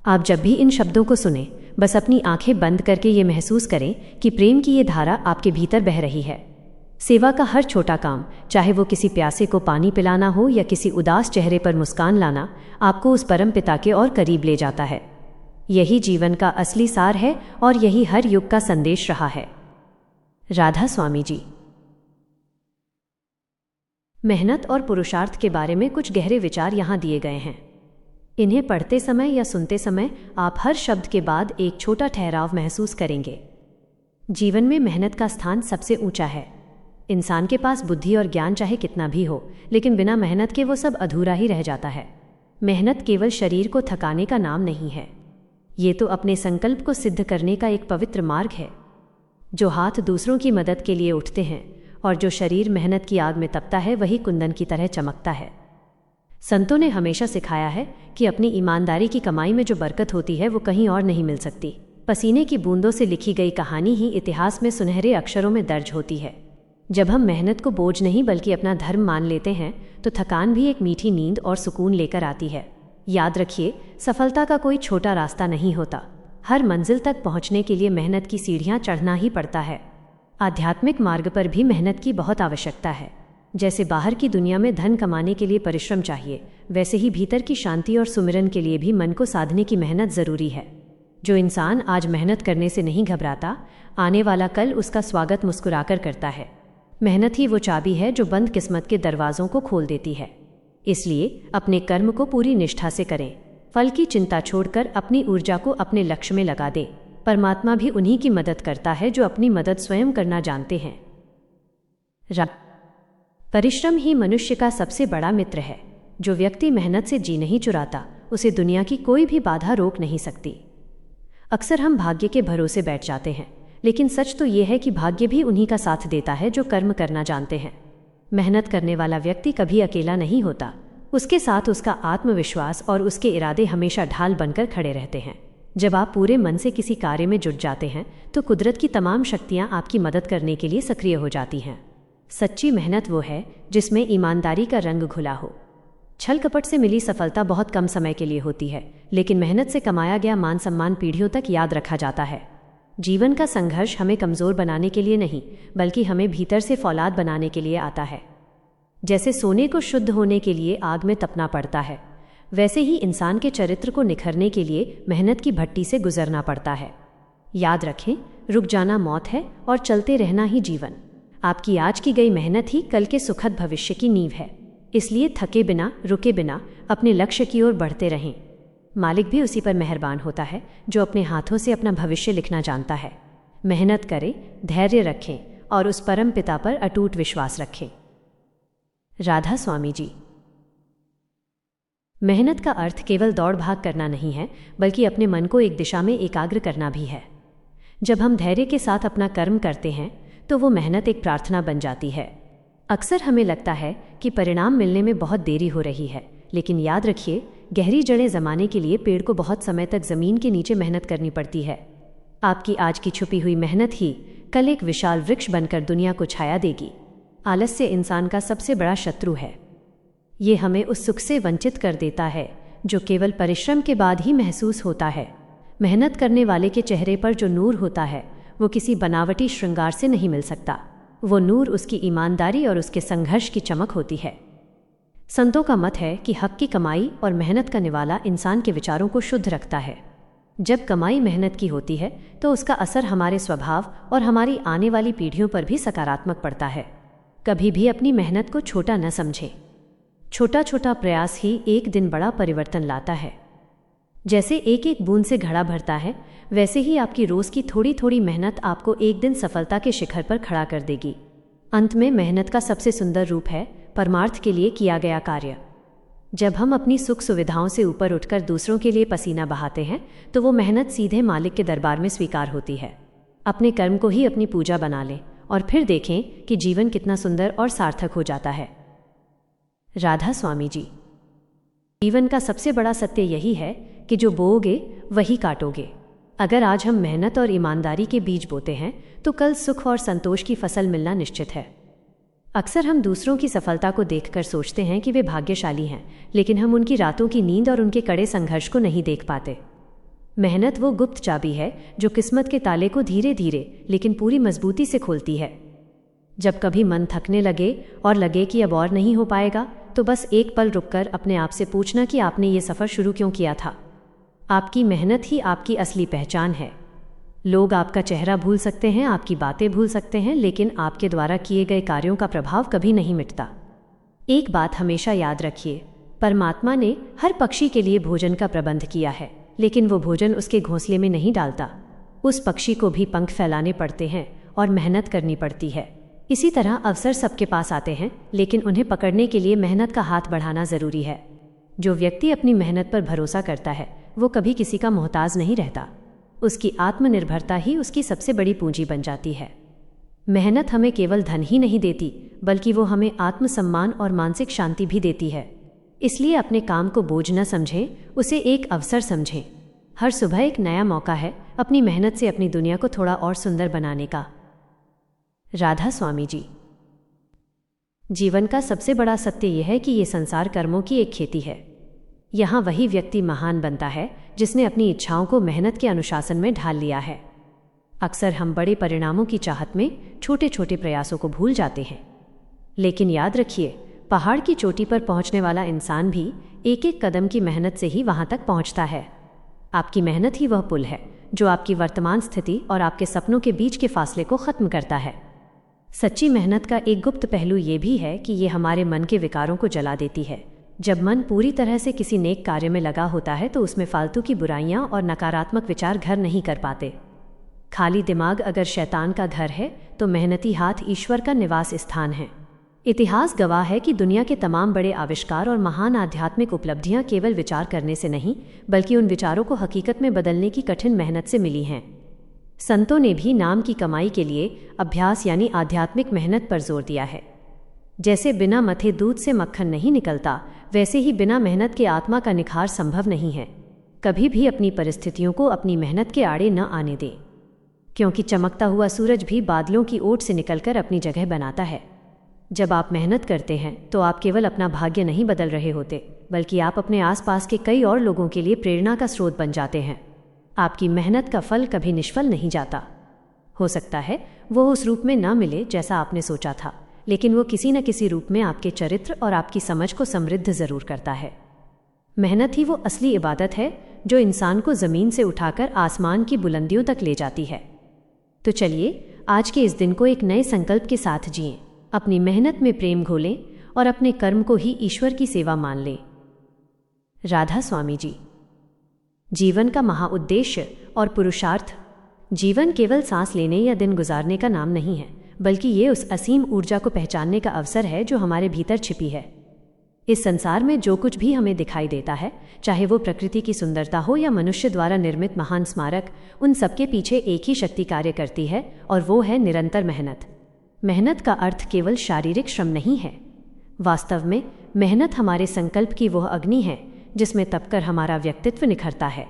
आप जब भी इन शब्दों को सुने, बस अपनी आंखें बंद करके ये महसूस करें कि प्रेम की ये धारा आपके भीतर बह रही है। सेवा का हर छोटा काम, चाहे वो किसी प्यासे को पानी पिलाना हो या किसी उदास चेहरे पर मुस्कान लाना, आपको उस परम पिता के और करीब ले जाता है। यही जीवन का असली सार है और यही हर युग का संदेश रहा है। राधा स्वामी जी। मेहनत और पुरुषार्थ के बारे में कुछ गहरे विचार यहाँ दिए गए हैं। इन्हें पढ़ते समय या सुनते समय आप हर शब्द के बाद एक छोटा ठहराव महसूस करेंगे। जीवन में मेहनत का स्थान सबसे ऊंचा है। इंसान के पास बुद्धि और ज्ञान चाहे कितना भी हो, लेकिन बिना मेहनत के वो सब अधूरा ही रह जाता है। मेहनत केवल शरीर को थकाने का नाम नहीं है, ये तो अपने संकल्प को सिद्ध करने का एक पवित्र मार्ग है। जो हाथ दूसरों की मदद के लिए उठते हैं और जो शरीर मेहनत की आग में तपता है, वही कुंदन की तरह चमकता है। संतों ने हमेशा सिखाया है कि अपनी ईमानदारी की कमाई में जो बरकत होती है वो कहीं और नहीं मिल सकती। पसीने की बूंदों से लिखी गई कहानी ही इतिहास में सुनहरे अक्षरों में दर्ज होती है। जब हम मेहनत को बोझ नहीं बल्कि अपना धर्म मान लेते हैं तो थकान भी एक मीठी नींद और सुकून लेकर आती है। याद रखिए, सफलता का कोई छोटा रास्ता नहीं होता। हर मंजिल तक पहुंचने के लिए मेहनत की सीढ़ियां चढ़ना ही पड़ता है। आध्यात्मिक मार्ग पर भी मेहनत की बहुत आवश्यकता है। जैसे बाहर की दुनिया में धन कमाने के लिए परिश्रम चाहिए, वैसे ही भीतर की शांति और सुमिरन के लिए भी मन को साधने की मेहनत जरूरी है। जो इंसान आज मेहनत करने से नहीं घबराता, आने वाला कल उसका स्वागत मुस्कुराकर करता है। मेहनत ही वो चाबी है जो बंद किस्मत के दरवाजों को खोल देती है। इसलिए अपने कर्म को पूरी निष्ठा से करें। फल की चिंता छोड़कर अपनी ऊर्जा को अपने लक्ष्य में लगा दें। परमात्मा भी उन्हीं की मदद करता है जो अपनी मदद स्वयं करना जानते हैं। परिश्रम ही मनुष्य का सबसे बड़ा मित्र है। जो व्यक्ति मेहनत से जी नहीं चुराता, उसे दुनिया की कोई भी बाधा रोक नहीं सकती। अक्सर हम भाग्य के भरोसे बैठ जाते हैं, लेकिन सच तो ये है कि भाग्य भी उन्हीं का साथ देता है जो कर्म करना जानते हैं। मेहनत करने वाला व्यक्ति कभी अकेला नहीं होता। उसके साथ उसका आत्मविश्वास और उसके इरादे हमेशा ढाल बनकर खड़े रहते हैं। जब आप पूरे मन से किसी कार्य में जुट जाते हैं तो कुदरत की तमाम शक्तियां आपकी मदद करने के लिए सक्रिय हो जाती हैं। सच्ची मेहनत वो है जिसमें ईमानदारी का रंग घुला हो। छल कपट से मिली सफलता बहुत कम समय के लिए होती है, लेकिन मेहनत से कमाया गया मान सम्मान पीढ़ियों तक याद रखा जाता है। जीवन का संघर्ष हमें कमज़ोर बनाने के लिए नहीं, बल्कि हमें भीतर से फौलाद बनाने के लिए आता है। जैसे सोने को शुद्ध होने के लिए आग में तपना पड़ता है, वैसे ही इंसान के चरित्र को निखरने के लिए मेहनत की भट्टी से गुजरना पड़ता है। याद रखें, रुक जाना मौत है और चलते रहना ही जीवन। आपकी आज की गई मेहनत ही कल के सुखद भविष्य की नींव है। इसलिए थके बिना, रुके बिना अपने लक्ष्य की ओर बढ़ते रहें। मालिक भी उसी पर मेहरबान होता है जो अपने हाथों से अपना भविष्य लिखना जानता है। मेहनत करें, धैर्य रखें और उस परम पिता पर अटूट विश्वास रखें। राधा स्वामी जी। मेहनत का अर्थ केवल दौड़ भाग करना नहीं है, बल्कि अपने मन को एक दिशा में एकाग्र करना भी है। जब हम धैर्य के साथ अपना कर्म करते हैं तो वो मेहनत एक प्रार्थना बन जाती है। अक्सर हमें लगता है कि परिणाम मिलने में बहुत देरी हो रही है, लेकिन याद रखिए, गहरी जड़ें जमाने के लिए पेड़ को बहुत समय तक जमीन के नीचे मेहनत करनी पड़ती है। आपकी आज की छुपी हुई मेहनत ही कल एक विशाल वृक्ष बनकर दुनिया को छाया देगी। आलस्य इंसान का सबसे बड़ा शत्रु है। ये हमें उस सुख से वंचित कर देता है जो केवल परिश्रम के बाद ही महसूस होता है। मेहनत करने वाले के चेहरे पर जो नूर होता है वो किसी बनावटी श्रृंगार से नहीं मिल सकता। वो नूर उसकी ईमानदारी और उसके संघर्ष की चमक होती है। संतों का मत है कि हक की कमाई और मेहनत का निवाला इंसान के विचारों को शुद्ध रखता है। जब कमाई मेहनत की होती है तो उसका असर हमारे स्वभाव और हमारी आने वाली पीढ़ियों पर भी सकारात्मक पड़ता है। कभी भी अपनी मेहनत को छोटा न समझें। छोटा छोटा प्रयास ही एक दिन बड़ा परिवर्तन लाता है। जैसे एक एक बूंद से घड़ा भरता है, वैसे ही आपकी रोज़ की थोड़ी थोड़ी मेहनत आपको एक दिन सफलता के शिखर पर खड़ा कर देगी। अंत में मेहनत का सबसे सुंदर रूप है परमार्थ के लिए किया गया कार्य। जब हम अपनी सुख सुविधाओं से ऊपर उठकर दूसरों के लिए पसीना बहाते हैं तो वो मेहनत सीधे मालिक के दरबार में स्वीकार होती है। अपने कर्म को ही अपनी पूजा बना लें और फिर देखें कि जीवन कितना सुंदर और सार्थक हो जाता है। राधा स्वामी जी। जीवन का सबसे बड़ा सत्य यही है कि जो बोओगे वही काटोगे। अगर आज हम मेहनत और ईमानदारी के बीज बोते हैं तो कल सुख और संतोष की फसल मिलना निश्चित है। अक्सर हम दूसरों की सफलता को देखकर सोचते हैं कि वे भाग्यशाली हैं, लेकिन हम उनकी रातों की नींद और उनके कड़े संघर्ष को नहीं देख पाते। मेहनत वो गुप्त चाबी है जो किस्मत के ताले को धीरे धीरे लेकिन पूरी मजबूती से खोलती है। जब कभी मन थकने लगे और लगे कि अब और नहीं हो पाएगा, तो बस एक पल रुककर अपने आप से पूछना कि आपने ये सफ़र शुरू क्यों किया था। आपकी मेहनत ही आपकी असली पहचान है। लोग आपका चेहरा भूल सकते हैं, आपकी बातें भूल सकते हैं, लेकिन आपके द्वारा किए गए कार्यों का प्रभाव कभी नहीं मिटता। एक बात हमेशा याद रखिए, परमात्मा ने हर पक्षी के लिए भोजन का प्रबंध किया है, लेकिन वो भोजन उसके घोंसले में नहीं डालता। उस पक्षी को भी पंख फैलाने पड़ते हैं और मेहनत करनी पड़ती है। इसी तरह अवसर सबके पास आते हैं, लेकिन उन्हें पकड़ने के लिए मेहनत का हाथ बढ़ाना ज़रूरी है। जो व्यक्ति अपनी मेहनत पर भरोसा करता है वो कभी किसी का मोहताज नहीं रहता। उसकी आत्मनिर्भरता ही उसकी सबसे बड़ी पूंजी बन जाती है। मेहनत हमें केवल धन ही नहीं देती, बल्कि वो हमें आत्मसम्मान और मानसिक शांति भी देती है। इसलिए अपने काम को बोझ न समझें, उसे एक अवसर समझें। हर सुबह एक नया मौका है अपनी मेहनत से अपनी दुनिया को थोड़ा और सुंदर बनाने का। राधा स्वामी जी। जीवन का सबसे बड़ा सत्य यह है कि ये संसार कर्मों की एक खेती है। यहाँ वही व्यक्ति महान बनता है जिसने अपनी इच्छाओं को मेहनत के अनुशासन में ढाल लिया है। अक्सर हम बड़े परिणामों की चाहत में छोटे छोटे प्रयासों को भूल जाते हैं, लेकिन याद रखिए, पहाड़ की चोटी पर पहुंचने वाला इंसान भी एक एक कदम की मेहनत से ही वहां तक पहुंचता है। आपकी मेहनत ही वह पुल है जो आपकी वर्तमान स्थिति और आपके सपनों के बीच के फासले को खत्म करता है। सच्ची मेहनत का एक गुप्त पहलू ये भी है कि ये हमारे मन के विकारों को जला देती है। जब मन पूरी तरह से किसी नेक कार्य में लगा होता है तो उसमें फालतू की बुराइयां और नकारात्मक विचार घर नहीं कर पाते। खाली दिमाग अगर शैतान का घर है तो मेहनती हाथ ईश्वर का निवास स्थान है। इतिहास गवाह है कि दुनिया के तमाम बड़े आविष्कार और महान आध्यात्मिक उपलब्धियां केवल विचार करने से नहीं, बल्कि उन विचारों को हकीकत में बदलने की कठिन मेहनत से मिली हैं। संतों ने भी नाम की कमाई के लिए अभ्यास यानी आध्यात्मिक मेहनत पर जोर दिया है। जैसे बिना मथे दूध से मक्खन नहीं निकलता, वैसे ही बिना मेहनत के आत्मा का निखार संभव नहीं है। कभी भी अपनी परिस्थितियों को अपनी मेहनत के आड़े न आने दें, क्योंकि चमकता हुआ सूरज भी बादलों की ओट से निकलकर अपनी जगह बनाता है। जब आप मेहनत करते हैं तो आप केवल अपना भाग्य नहीं बदल रहे होते, बल्कि आप अपने आसपास के कई और लोगों के लिए प्रेरणा का स्रोत बन जाते हैं। आपकी मेहनत का फल कभी निष्फल नहीं जाता। हो सकता है वो उस रूप में ना मिले जैसा आपने सोचा था, लेकिन वो किसी न किसी रूप में आपके चरित्र और आपकी समझ को समृद्ध जरूर करता है। मेहनत ही वो असली इबादत है जो इंसान को ज़मीन से उठाकर आसमान की बुलंदियों तक ले जाती है। तो चलिए आज के इस दिन को एक नए संकल्प के साथ जिएं, अपनी मेहनत में प्रेम घोलें और अपने कर्म को ही ईश्वर की सेवा मान लें। राधा स्वामी जी। जीवन का महाउद्देश्य और पुरुषार्थ। जीवन केवल सांस लेने या दिन गुजारने का नाम नहीं है, बल्कि ये उस असीम ऊर्जा को पहचानने का अवसर है जो हमारे भीतर छिपी है। इस संसार में जो कुछ भी हमें दिखाई देता है, चाहे वो प्रकृति की सुंदरता हो या मनुष्य द्वारा निर्मित महान स्मारक, उन सबके पीछे एक ही शक्ति कार्य करती है और वो है निरंतर मेहनत। मेहनत का अर्थ केवल शारीरिक श्रम नहीं है। वास्तव में मेहनत हमारे संकल्प की वह अग्नि है जिसमें तपकर हमारा व्यक्तित्व निखरता है।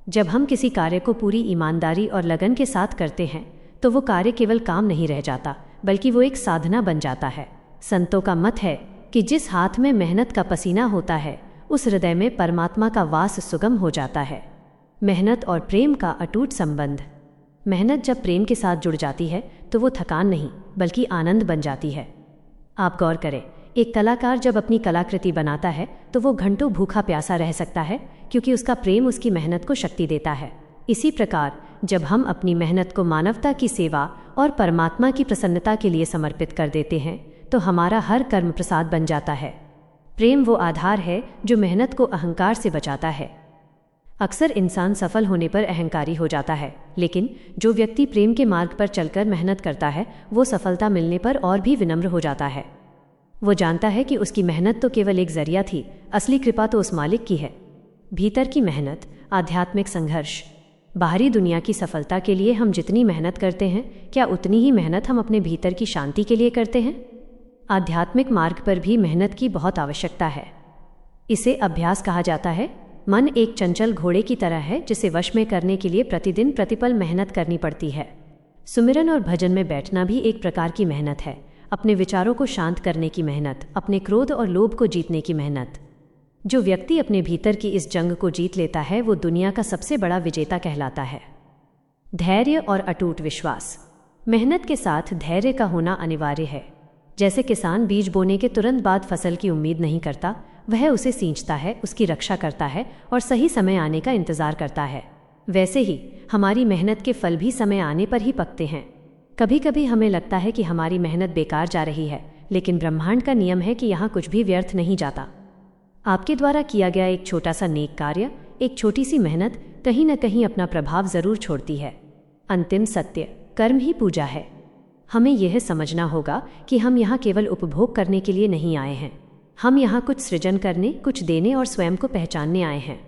जब हम किसी कार्य को पूरी ईमानदारी और लगन के साथ करते हैं तो वो कार्य केवल काम नहीं रह जाता, बल्कि वो एक साधना बन जाता है। संतों का मत है कि जिस हाथ में मेहनत का पसीना होता है, उस हृदय में परमात्मा का वास सुगम हो जाता है। मेहनत और प्रेम का अटूट संबंध। मेहनत जब प्रेम के साथ जुड़ जाती है तो वो थकान नहीं बल्कि आनंद बन जाती है। आप गौर करें, एक कलाकार जब अपनी कलाकृति बनाता है तो वो घंटों भूखा प्यासा रह सकता है क्योंकि उसका प्रेम उसकी मेहनत को शक्ति देता है। इसी प्रकार जब हम अपनी मेहनत को मानवता की सेवा और परमात्मा की प्रसन्नता के लिए समर्पित कर देते हैं तो हमारा हर कर्म प्रसाद बन जाता है। प्रेम वो आधार है जो मेहनत को अहंकार से बचाता है। अक्सर इंसान सफल होने पर अहंकारी हो जाता है, लेकिन जो व्यक्ति प्रेम के मार्ग पर चलकर मेहनत करता है वो सफलता मिलने पर और भी विनम्र हो जाता है। वो जानता है कि उसकी मेहनत तो केवल एक जरिया थी, असली कृपा तो उस मालिक की है। भीतर की मेहनत, आध्यात्मिक संघर्ष। बाहरी दुनिया की सफलता के लिए हम जितनी मेहनत करते हैं, क्या उतनी ही मेहनत हम अपने भीतर की शांति के लिए करते हैं? आध्यात्मिक मार्ग पर भी मेहनत की बहुत आवश्यकता है। इसे अभ्यास कहा जाता है। मन एक चंचल घोड़े की तरह है जिसे वश में करने के लिए प्रतिदिन प्रतिपल मेहनत करनी पड़ती है। सुमिरन और भजन में बैठना भी एक प्रकार की मेहनत है। अपने विचारों को शांत करने की मेहनत, अपने क्रोध और लोभ को जीतने की मेहनत। जो व्यक्ति अपने भीतर की इस जंग को जीत लेता है वो दुनिया का सबसे बड़ा विजेता कहलाता है। धैर्य और अटूट विश्वास। मेहनत के साथ धैर्य का होना अनिवार्य है। जैसे किसान बीज बोने के तुरंत बाद फसल की उम्मीद नहीं करता, वह उसे सींचता है, उसकी रक्षा करता है और सही समय आने का इंतजार करता है। वैसे ही हमारी मेहनत के फल भी समय आने पर ही पकते हैं। कभी कभी हमें लगता है कि हमारी मेहनत बेकार जा रही है, लेकिन ब्रह्मांड का नियम है कि यहाँ कुछ भी व्यर्थ नहीं जाता। आपके द्वारा किया गया एक छोटा सा नेक कार्य, एक छोटी सी मेहनत कहीं न कहीं अपना प्रभाव जरूर छोड़ती है। अंतिम सत्य, कर्म ही पूजा है। हमें यह समझना होगा कि हम यहाँ केवल उपभोग करने के लिए नहीं आए हैं। हम यहाँ कुछ सृजन करने, कुछ देने और स्वयं को पहचानने आए हैं।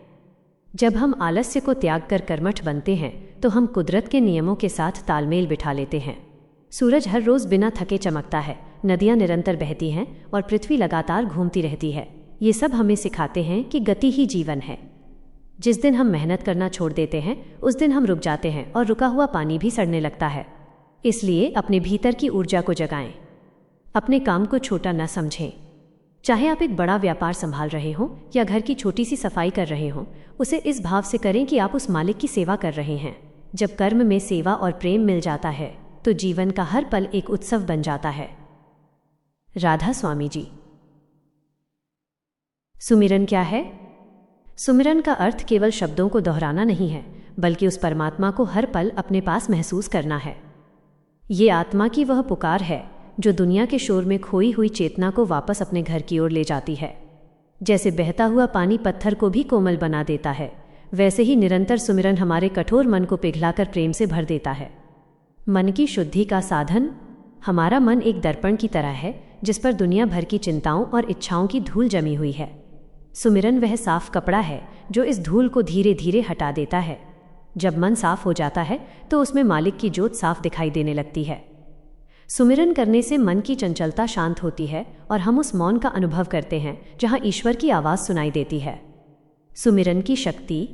जब हम आलस्य को त्याग कर कर्मठ बनते हैं तो हम कुदरत के नियमों के साथ तालमेल बिठा लेते हैं। सूरज हर रोज बिना थके चमकता है, नदियाँ निरंतर बहती हैं और पृथ्वी लगातार घूमती रहती है। ये सब हमें सिखाते हैं कि गति ही जीवन है। जिस दिन हम मेहनत करना छोड़ देते हैं उस दिन हम रुक जाते हैं और रुका हुआ पानी भी सड़ने लगता है। इसलिए अपने भीतर की ऊर्जा को जगाएं। अपने काम को छोटा न समझें। चाहे आप एक बड़ा व्यापार संभाल रहे हों या घर की छोटी सी सफाई कर रहे हों, उसे इस भाव से करें कि आप उस मालिक की सेवा कर रहे हैं। जब कर्म में सेवा और प्रेम मिल जाता है तो जीवन का हर पल एक उत्सव बन जाता है। राधा स्वामी जी। सुमिरन क्या है? सुमिरन का अर्थ केवल शब्दों को दोहराना नहीं है, बल्कि उस परमात्मा को हर पल अपने पास महसूस करना है। ये आत्मा की वह पुकार है जो दुनिया के शोर में खोई हुई चेतना को वापस अपने घर की ओर ले जाती है। जैसे बहता हुआ पानी पत्थर को भी कोमल बना देता है, वैसे ही निरंतर सुमिरन हमारे कठोर मन को पिघलाकर प्रेम से भर देता है। मन की शुद्धि का साधन। हमारा मन एक दर्पण की तरह है जिस पर दुनिया भर की चिंताओं और इच्छाओं की धूल जमी हुई है। सुमिरन वह साफ कपड़ा है जो इस धूल को धीरे धीरे हटा देता है। जब मन साफ हो जाता है तो उसमें मालिक की ज्योत साफ दिखाई देने लगती है। सुमिरन करने से मन की चंचलता शांत होती है और हम उस मौन का अनुभव करते हैं जहां ईश्वर की आवाज़ सुनाई देती है। सुमिरन की शक्ति।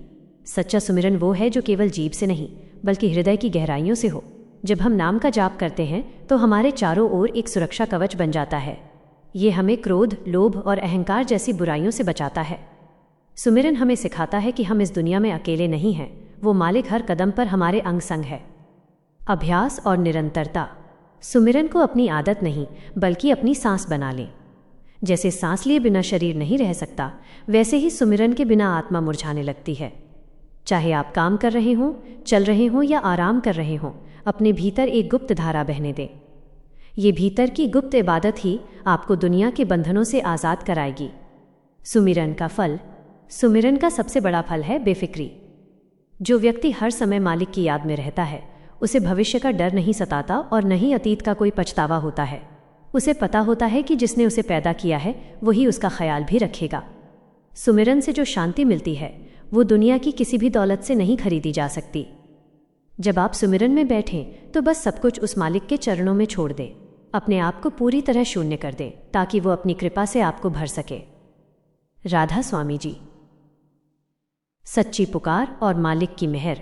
सच्चा सुमिरन वो है जो केवल जीभ से नहीं बल्कि हृदय की गहराइयों से हो। जब हम नाम का जाप करते हैं तो हमारे चारों ओर एक सुरक्षा कवच बन जाता है। ये हमें क्रोध, लोभ और अहंकार जैसी बुराइयों से बचाता है। सुमिरन हमें सिखाता है कि हम इस दुनिया में अकेले नहीं हैं, वो मालिक हर कदम पर हमारे अंग संग है। अभ्यास और निरंतरता। सुमिरन को अपनी आदत नहीं बल्कि अपनी सांस बना लें। जैसे सांस लिए बिना शरीर नहीं रह सकता, वैसे ही सुमिरन के बिना आत्मा मुरझाने लगती है। चाहे आप काम कर रहे हों, चल रहे हों या आराम कर रहे हों, अपने भीतर एक गुप्त धारा बहने दें। ये भीतर की गुप्त इबादत ही आपको दुनिया के बंधनों से आज़ाद कराएगी। सुमिरन का फल। सुमिरन का सबसे बड़ा फल है बेफिक्री। जो व्यक्ति हर समय मालिक की याद में रहता है उसे भविष्य का डर नहीं सताता और न ही अतीत का कोई पछतावा होता है। उसे पता होता है कि जिसने उसे पैदा किया है वही उसका ख्याल भी रखेगा। सुमिरन से जो शांति मिलती है वो दुनिया की किसी भी दौलत से नहीं खरीदी जा सकती। जब आप सुमिरन में बैठें तो बस सब कुछ उस मालिक के चरणों में छोड़ दें। अपने आप को पूरी तरह शून्य कर दें ताकि वो अपनी कृपा से आपको भर सके। राधा स्वामी जी। सच्ची पुकार और मालिक की मेहर।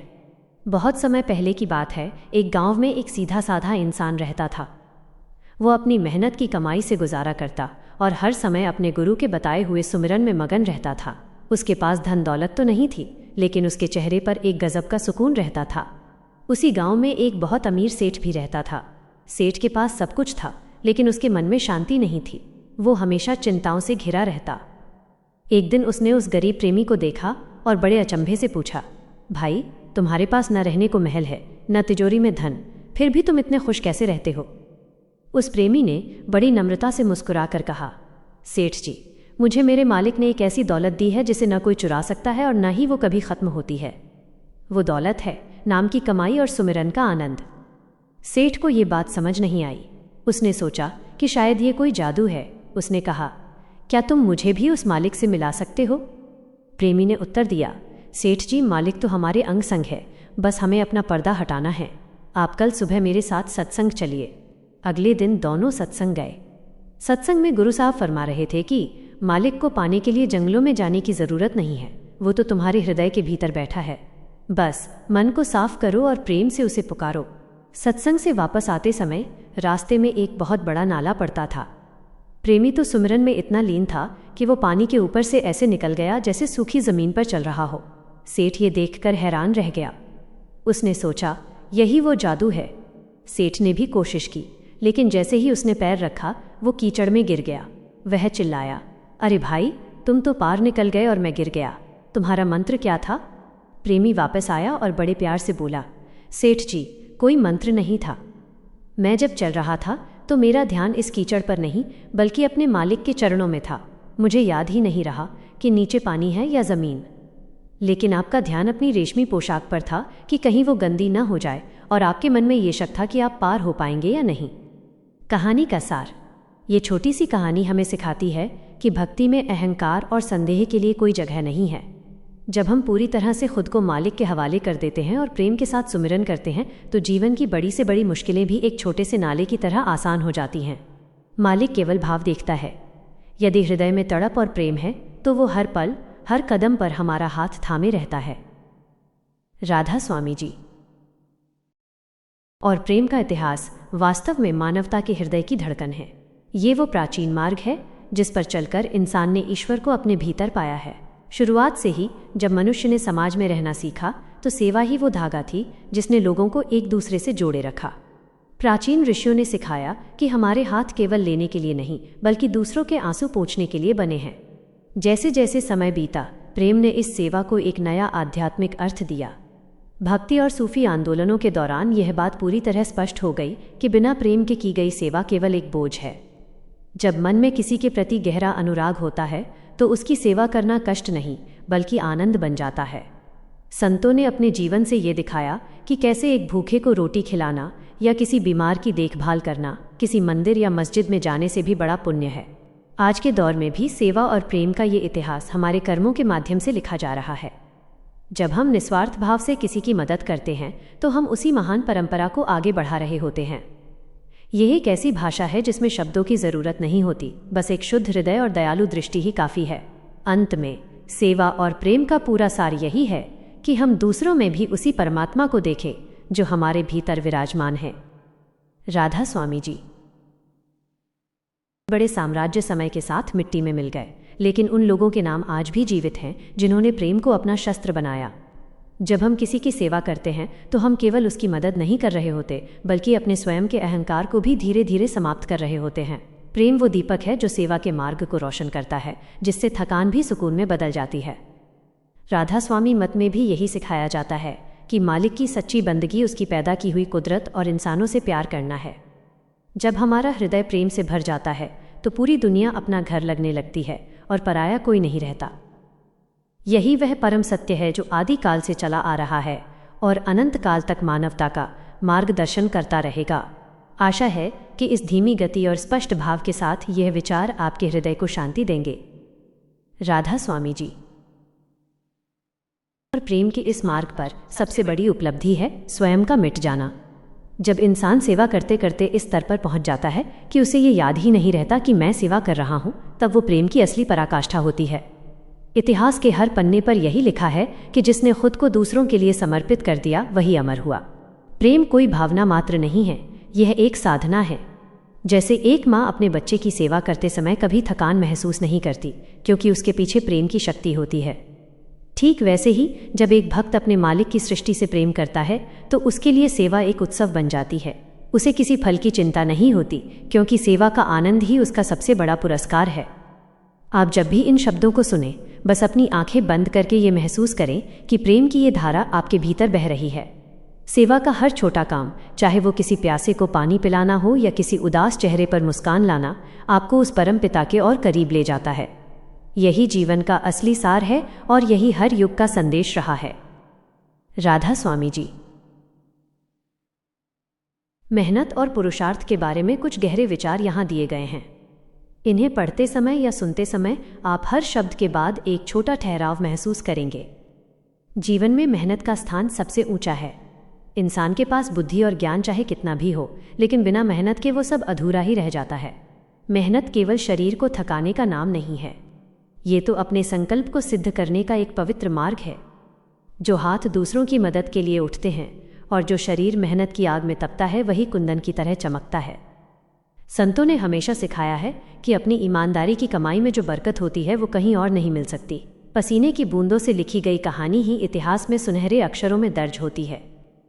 बहुत समय पहले की बात है, एक गांव में एक सीधा साधा इंसान रहता था। वो अपनी मेहनत की कमाई से गुजारा करता और हर समय अपने गुरु के बताए हुए सुमिरन में मगन रहता था। उसके पास धन दौलत तो नहीं थी, लेकिन उसके चेहरे पर एक गजब का सुकून रहता था। उसी गांव में एक बहुत अमीर सेठ भी रहता था। सेठ के पास सब कुछ था, लेकिन उसके मन में शांति नहीं थी। वो हमेशा चिंताओं से घिरा रहता। एक दिन उसने उस गरीब प्रेमी को देखा और बड़े अचंभे से पूछा, भाई, तुम्हारे पास न रहने को महल है, न तिजोरी में धन, फिर भी तुम इतने खुश कैसे रहते हो? उस प्रेमी ने बड़ी नम्रता से मुस्कुरा कर कहा, सेठ जी, मुझे मेरे मालिक ने एक ऐसी दौलत दी है जिसे न कोई चुरा सकता है और न ही वो कभी ख़त्म होती है। वो दौलत है नाम की कमाई और सुमिरन का आनंद। सेठ को ये बात समझ नहीं आई। उसने सोचा कि शायद ये कोई जादू है। उसने कहा, क्या तुम मुझे भी उस मालिक से मिला सकते हो? प्रेमी ने उत्तर दिया, सेठ जी, मालिक तो हमारे अंग संग है, बस हमें अपना पर्दा हटाना है। आप कल सुबह मेरे साथ सत्संग चलिए। अगले दिन दोनों सत्संग गए। सत्संग में गुरु साहब फरमा रहे थे कि मालिक को पाने के लिए जंगलों में जाने की ज़रूरत नहीं है, वो तो तुम्हारे हृदय के भीतर बैठा है। बस मन को साफ करो और प्रेम से उसे पुकारो। सत्संग से वापस आते समय रास्ते में एक बहुत बड़ा नाला पड़ता था। प्रेमी तो सुमिरन में इतना लीन था कि वो पानी के ऊपर से ऐसे निकल गया जैसे सूखी ज़मीन पर चल रहा हो। सेठ ये देखकर हैरान रह गया। उसने सोचा, यही वो जादू है। सेठ ने भी कोशिश की, लेकिन जैसे ही उसने पैर रखा वो कीचड़ में गिर गया। वह चिल्लाया, अरे भाई, तुम तो पार निकल गए और मैं गिर गया। तुम्हारा मंत्र क्या था? प्रेमी वापस आया और बड़े प्यार से बोला, सेठ जी, कोई मंत्र नहीं था। मैं जब चल रहा था तो मेरा ध्यान इस कीचड़ पर नहीं बल्कि अपने मालिक के चरणों में था। मुझे याद ही नहीं रहा कि नीचे पानी है या ज़मीन। लेकिन आपका ध्यान अपनी रेशमी पोशाक पर था कि कहीं वो गंदी न हो जाए, और आपके मन में ये शक था कि आप पार हो पाएंगे या नहीं। कहानी का सार। ये छोटी सी कहानी हमें सिखाती है कि भक्ति में अहंकार और संदेह के लिए कोई जगह नहीं है। जब हम पूरी तरह से खुद को मालिक के हवाले कर देते हैं और प्रेम के साथ सुमिरन करते हैं तो जीवन की बड़ी से बड़ी मुश्किलें भी एक छोटे से नाले की तरह आसान हो जाती हैं। मालिक केवल भाव देखता है। यदि हृदय में तड़प और प्रेम है तो वो हर पल हर कदम पर हमारा हाथ थामे रहता है। राधा स्वामी जी। और प्रेम का इतिहास वास्तव में मानवता के हृदय की धड़कन है। ये वो प्राचीन मार्ग है जिस पर चलकर इंसान ने ईश्वर को अपने भीतर पाया है। शुरुआत से ही जब मनुष्य ने समाज में रहना सीखा तो सेवा ही वो धागा थी जिसने लोगों को एक दूसरे से जोड़े रखा। प्राचीन ऋषियों ने सिखाया कि हमारे हाथ केवल लेने के लिए नहीं बल्कि दूसरों के आंसू पोंछने के लिए बने हैं। जैसे जैसे समय बीता, प्रेम ने इस सेवा को एक नया आध्यात्मिक अर्थ दिया। भक्ति और सूफी आंदोलनों के दौरान यह बात पूरी तरह स्पष्ट हो गई कि बिना प्रेम के की गई सेवा केवल एक बोझ है। जब मन में किसी के प्रति गहरा अनुराग होता है तो उसकी सेवा करना कष्ट नहीं बल्कि आनंद बन जाता है। संतों ने अपने जीवन से ये दिखाया कि कैसे एक भूखे को रोटी खिलाना या किसी बीमार की देखभाल करना किसी मंदिर या मस्जिद में जाने से भी बड़ा पुण्य है। आज के दौर में भी सेवा और प्रेम का ये इतिहास हमारे कर्मों के माध्यम से लिखा जा रहा है। जब हम निस्वार्थ भाव से किसी की मदद करते हैं तो हम उसी महान परंपरा को आगे बढ़ा रहे होते हैं। यह एक ऐसी भाषा है जिसमें शब्दों की ज़रूरत नहीं होती, बस एक शुद्ध हृदय और दयालु दृष्टि ही काफ़ी है। अंत में सेवा और प्रेम का पूरा सार यही है कि हम दूसरों में भी उसी परमात्मा को देखें जो हमारे भीतर विराजमान है। राधा स्वामी जी। बड़े साम्राज्य समय के साथ मिट्टी में मिल गए, लेकिन उन लोगों के नाम आज भी जीवित हैं जिन्होंने प्रेम को अपना शस्त्र बनाया। जब हम किसी की सेवा करते हैं तो हम केवल उसकी मदद नहीं कर रहे होते बल्कि अपने स्वयं के अहंकार को भी धीरे धीरे समाप्त कर रहे होते हैं। प्रेम वो दीपक है जो सेवा के मार्ग को रोशन करता है, जिससे थकान भी सुकून में बदल जाती है। राधा स्वामी मत में भी यही सिखाया जाता है कि मालिक की सच्ची बंदगी उसकी पैदा की हुई कुदरत और इंसानों से प्यार करना है। जब हमारा हृदय प्रेम से भर जाता है तो पूरी दुनिया अपना घर लगने लगती है और पराया कोई नहीं रहता। यही वह परम सत्य है जो आदिकाल से चला आ रहा है और अनंत काल तक मानवता का मार्गदर्शन करता रहेगा। आशा है कि इस धीमी गति और स्पष्ट भाव के साथ यह विचार आपके हृदय को शांति देंगे। राधा स्वामी जी। और प्रेम के इस मार्ग पर सबसे बड़ी उपलब्धि है स्वयं का मिट जाना। जब इंसान सेवा करते करते इस स्तर पर पहुंच जाता है कि उसे ये याद ही नहीं रहता कि मैं सेवा कर रहा हूं, तब वो प्रेम की असली पराकाष्ठा होती है। इतिहास के हर पन्ने पर यही लिखा है कि जिसने खुद को दूसरों के लिए समर्पित कर दिया वही अमर हुआ। प्रेम कोई भावना मात्र नहीं है, यह एक साधना है। जैसे एक माँ अपने बच्चे की सेवा करते समय कभी थकान महसूस नहीं करती क्योंकि उसके पीछे प्रेम की शक्ति होती है। ठीक वैसे ही जब एक भक्त अपने मालिक की सृष्टि से प्रेम करता है तो उसके लिए सेवा एक उत्सव बन जाती है। उसे किसी फल की चिंता नहीं होती, क्योंकि सेवा का आनंद ही उसका सबसे बड़ा पुरस्कार है। आप जब भी इन शब्दों को सुने, बस अपनी आंखें बंद करके ये महसूस करें कि प्रेम की ये धारा आपके भीतर बह रही है। सेवा का हर छोटा काम, चाहे वो किसी प्यासे को पानी पिलाना हो या किसी उदास चेहरे पर मुस्कान लाना, आपको उस परम पिता के और करीब ले जाता है। यही जीवन का असली सार है और यही हर युग का संदेश रहा है। राधा स्वामी जी। मेहनत और पुरुषार्थ के बारे में कुछ गहरे विचार यहाँ दिए गए हैं। इन्हें पढ़ते समय या सुनते समय आप हर शब्द के बाद एक छोटा ठहराव महसूस करेंगे। जीवन में मेहनत का स्थान सबसे ऊंचा है। इंसान के पास बुद्धि और ज्ञान चाहे कितना भी हो, लेकिन बिना मेहनत के वो सब अधूरा ही रह जाता है। मेहनत केवल शरीर को थकाने का नाम नहीं है, ये तो अपने संकल्प को सिद्ध करने का एक पवित्र मार्ग है। जो हाथ दूसरों की मदद के लिए उठते हैं और जो शरीर मेहनत की आग में तपता है, वही कुंदन की तरह चमकता है। संतों ने हमेशा सिखाया है कि अपनी ईमानदारी की कमाई में जो बरकत होती है वो कहीं और नहीं मिल सकती। पसीने की बूंदों से लिखी गई कहानी ही इतिहास में सुनहरे अक्षरों में दर्ज होती है।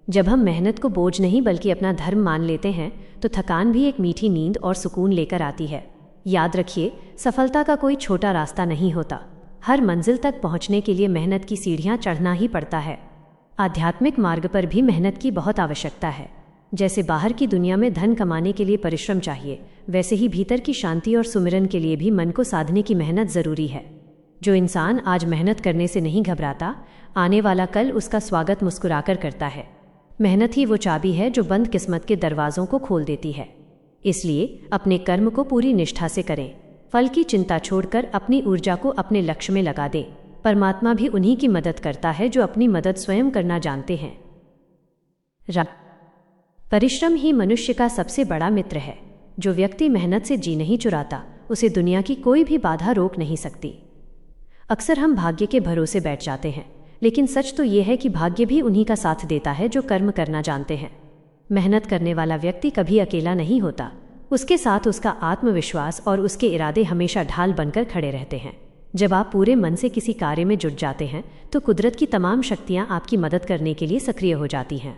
जब हम मेहनत को बोझ नहीं बल्कि अपना धर्म मान लेते हैं तो थकान भी एक मीठी नींद और सुकून लेकर आती है। याद रखिए, सफलता का कोई छोटा रास्ता नहीं होता। हर मंजिल तक पहुंचने के लिए मेहनत की सीढ़ियां चढ़ना ही पड़ता है। आध्यात्मिक मार्ग पर भी मेहनत की बहुत आवश्यकता है। जैसे बाहर की दुनिया में धन कमाने के लिए परिश्रम चाहिए, वैसे ही भीतर की शांति और सुमिरन के लिए भी मन को साधने की मेहनत जरूरी है। जो इंसान आज मेहनत करने से नहीं घबराता, आने वाला कल उसका स्वागत मुस्कुराकर करता है। मेहनत ही वो चाबी है जो बंद किस्मत के दरवाजों को खोल देती है। इसलिए अपने कर्म को पूरी निष्ठा से करें। फल की चिंता छोड़कर अपनी ऊर्जा को अपने लक्ष्य में लगा दें। परमात्मा भी उन्हीं की मदद करता है जो अपनी मदद स्वयं करना जानते हैं। परिश्रम ही मनुष्य का सबसे बड़ा मित्र है। जो व्यक्ति मेहनत से जी नहीं चुराता, उसे दुनिया की कोई भी बाधा रोक नहीं सकती। अक्सर हम भाग्य के भरोसे बैठ जाते हैं, लेकिन सच तो ये है कि भाग्य भी उन्हीं का साथ देता है जो कर्म करना जानते हैं। मेहनत करने वाला व्यक्ति कभी अकेला नहीं होता। उसके साथ उसका आत्मविश्वास और उसके इरादे हमेशा ढाल बनकर खड़े रहते हैं। जब आप पूरे मन से किसी कार्य में जुट जाते हैं तो कुदरत की तमाम शक्तियां आपकी मदद करने के लिए सक्रिय हो जाती हैं।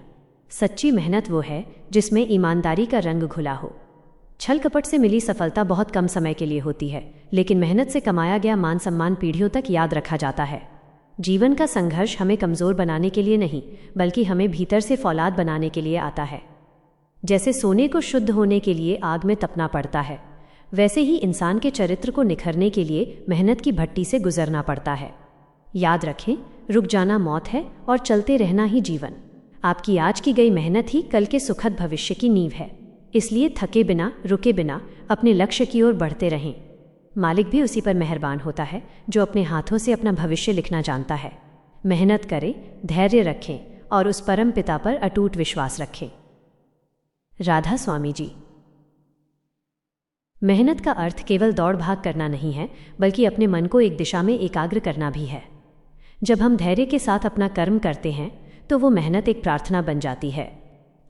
सच्ची मेहनत वो है जिसमें ईमानदारी का रंग घुला हो। छल कपट से मिली सफलता बहुत कम समय के लिए होती है, लेकिन मेहनत से कमाया गया मान सम्मान पीढ़ियों तक याद रखा जाता है। जीवन का संघर्ष हमें कमज़ोर बनाने के लिए नहीं, बल्कि हमें भीतर से फौलाद बनाने के लिए आता है। जैसे सोने को शुद्ध होने के लिए आग में तपना पड़ता है, वैसे ही इंसान के चरित्र को निखरने के लिए मेहनत की भट्टी से गुजरना पड़ता है। याद रखें, रुक जाना मौत है और चलते रहना ही जीवन। आपकी आज की गई मेहनत ही कल के सुखद भविष्य की नींव है। इसलिए थके बिना, रुके बिना अपने लक्ष्य की ओर बढ़ते रहें। मालिक भी उसी पर मेहरबान होता है जो अपने हाथों से अपना भविष्य लिखना जानता है। मेहनत करें, धैर्य रखें और उस परम पिता पर अटूट विश्वास रखें। राधा स्वामी जी। मेहनत का अर्थ केवल दौड़ भाग करना नहीं है, बल्कि अपने मन को एक दिशा में एकाग्र करना भी है। जब हम धैर्य के साथ अपना कर्म करते हैं तो वो मेहनत एक प्रार्थना बन जाती है।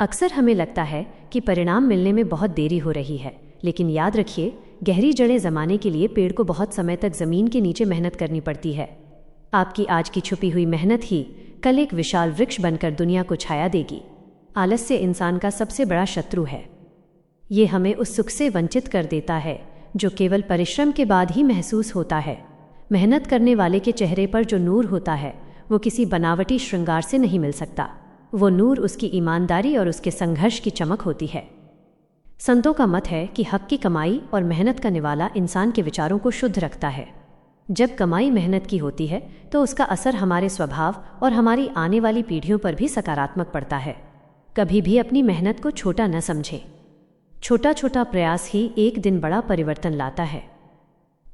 अक्सर हमें लगता है कि परिणाम मिलने में बहुत देरी हो रही है, लेकिन याद रखिए, गहरी जड़ें जमाने के लिए पेड़ को बहुत समय तक जमीन के नीचे मेहनत करनी पड़ती है। आपकी आज की छुपी हुई मेहनत ही कल एक विशाल वृक्ष बनकर दुनिया को छाया देगी। आलस्य इंसान का सबसे बड़ा शत्रु है। ये हमें उस सुख से वंचित कर देता है जो केवल परिश्रम के बाद ही महसूस होता है। मेहनत करने वाले के चेहरे पर जो नूर होता है वो किसी बनावटी श्रृंगार से नहीं मिल सकता। वो नूर उसकी ईमानदारी और उसके संघर्ष की चमक होती है। संतों का मत है कि हक की कमाई और मेहनत का निवाला इंसान के विचारों को शुद्ध रखता है। जब कमाई मेहनत की होती है तो उसका असर हमारे स्वभाव और हमारी आने वाली पीढ़ियों पर भी सकारात्मक पड़ता है। कभी भी अपनी मेहनत को छोटा न समझें। छोटा छोटा प्रयास ही एक दिन बड़ा परिवर्तन लाता है।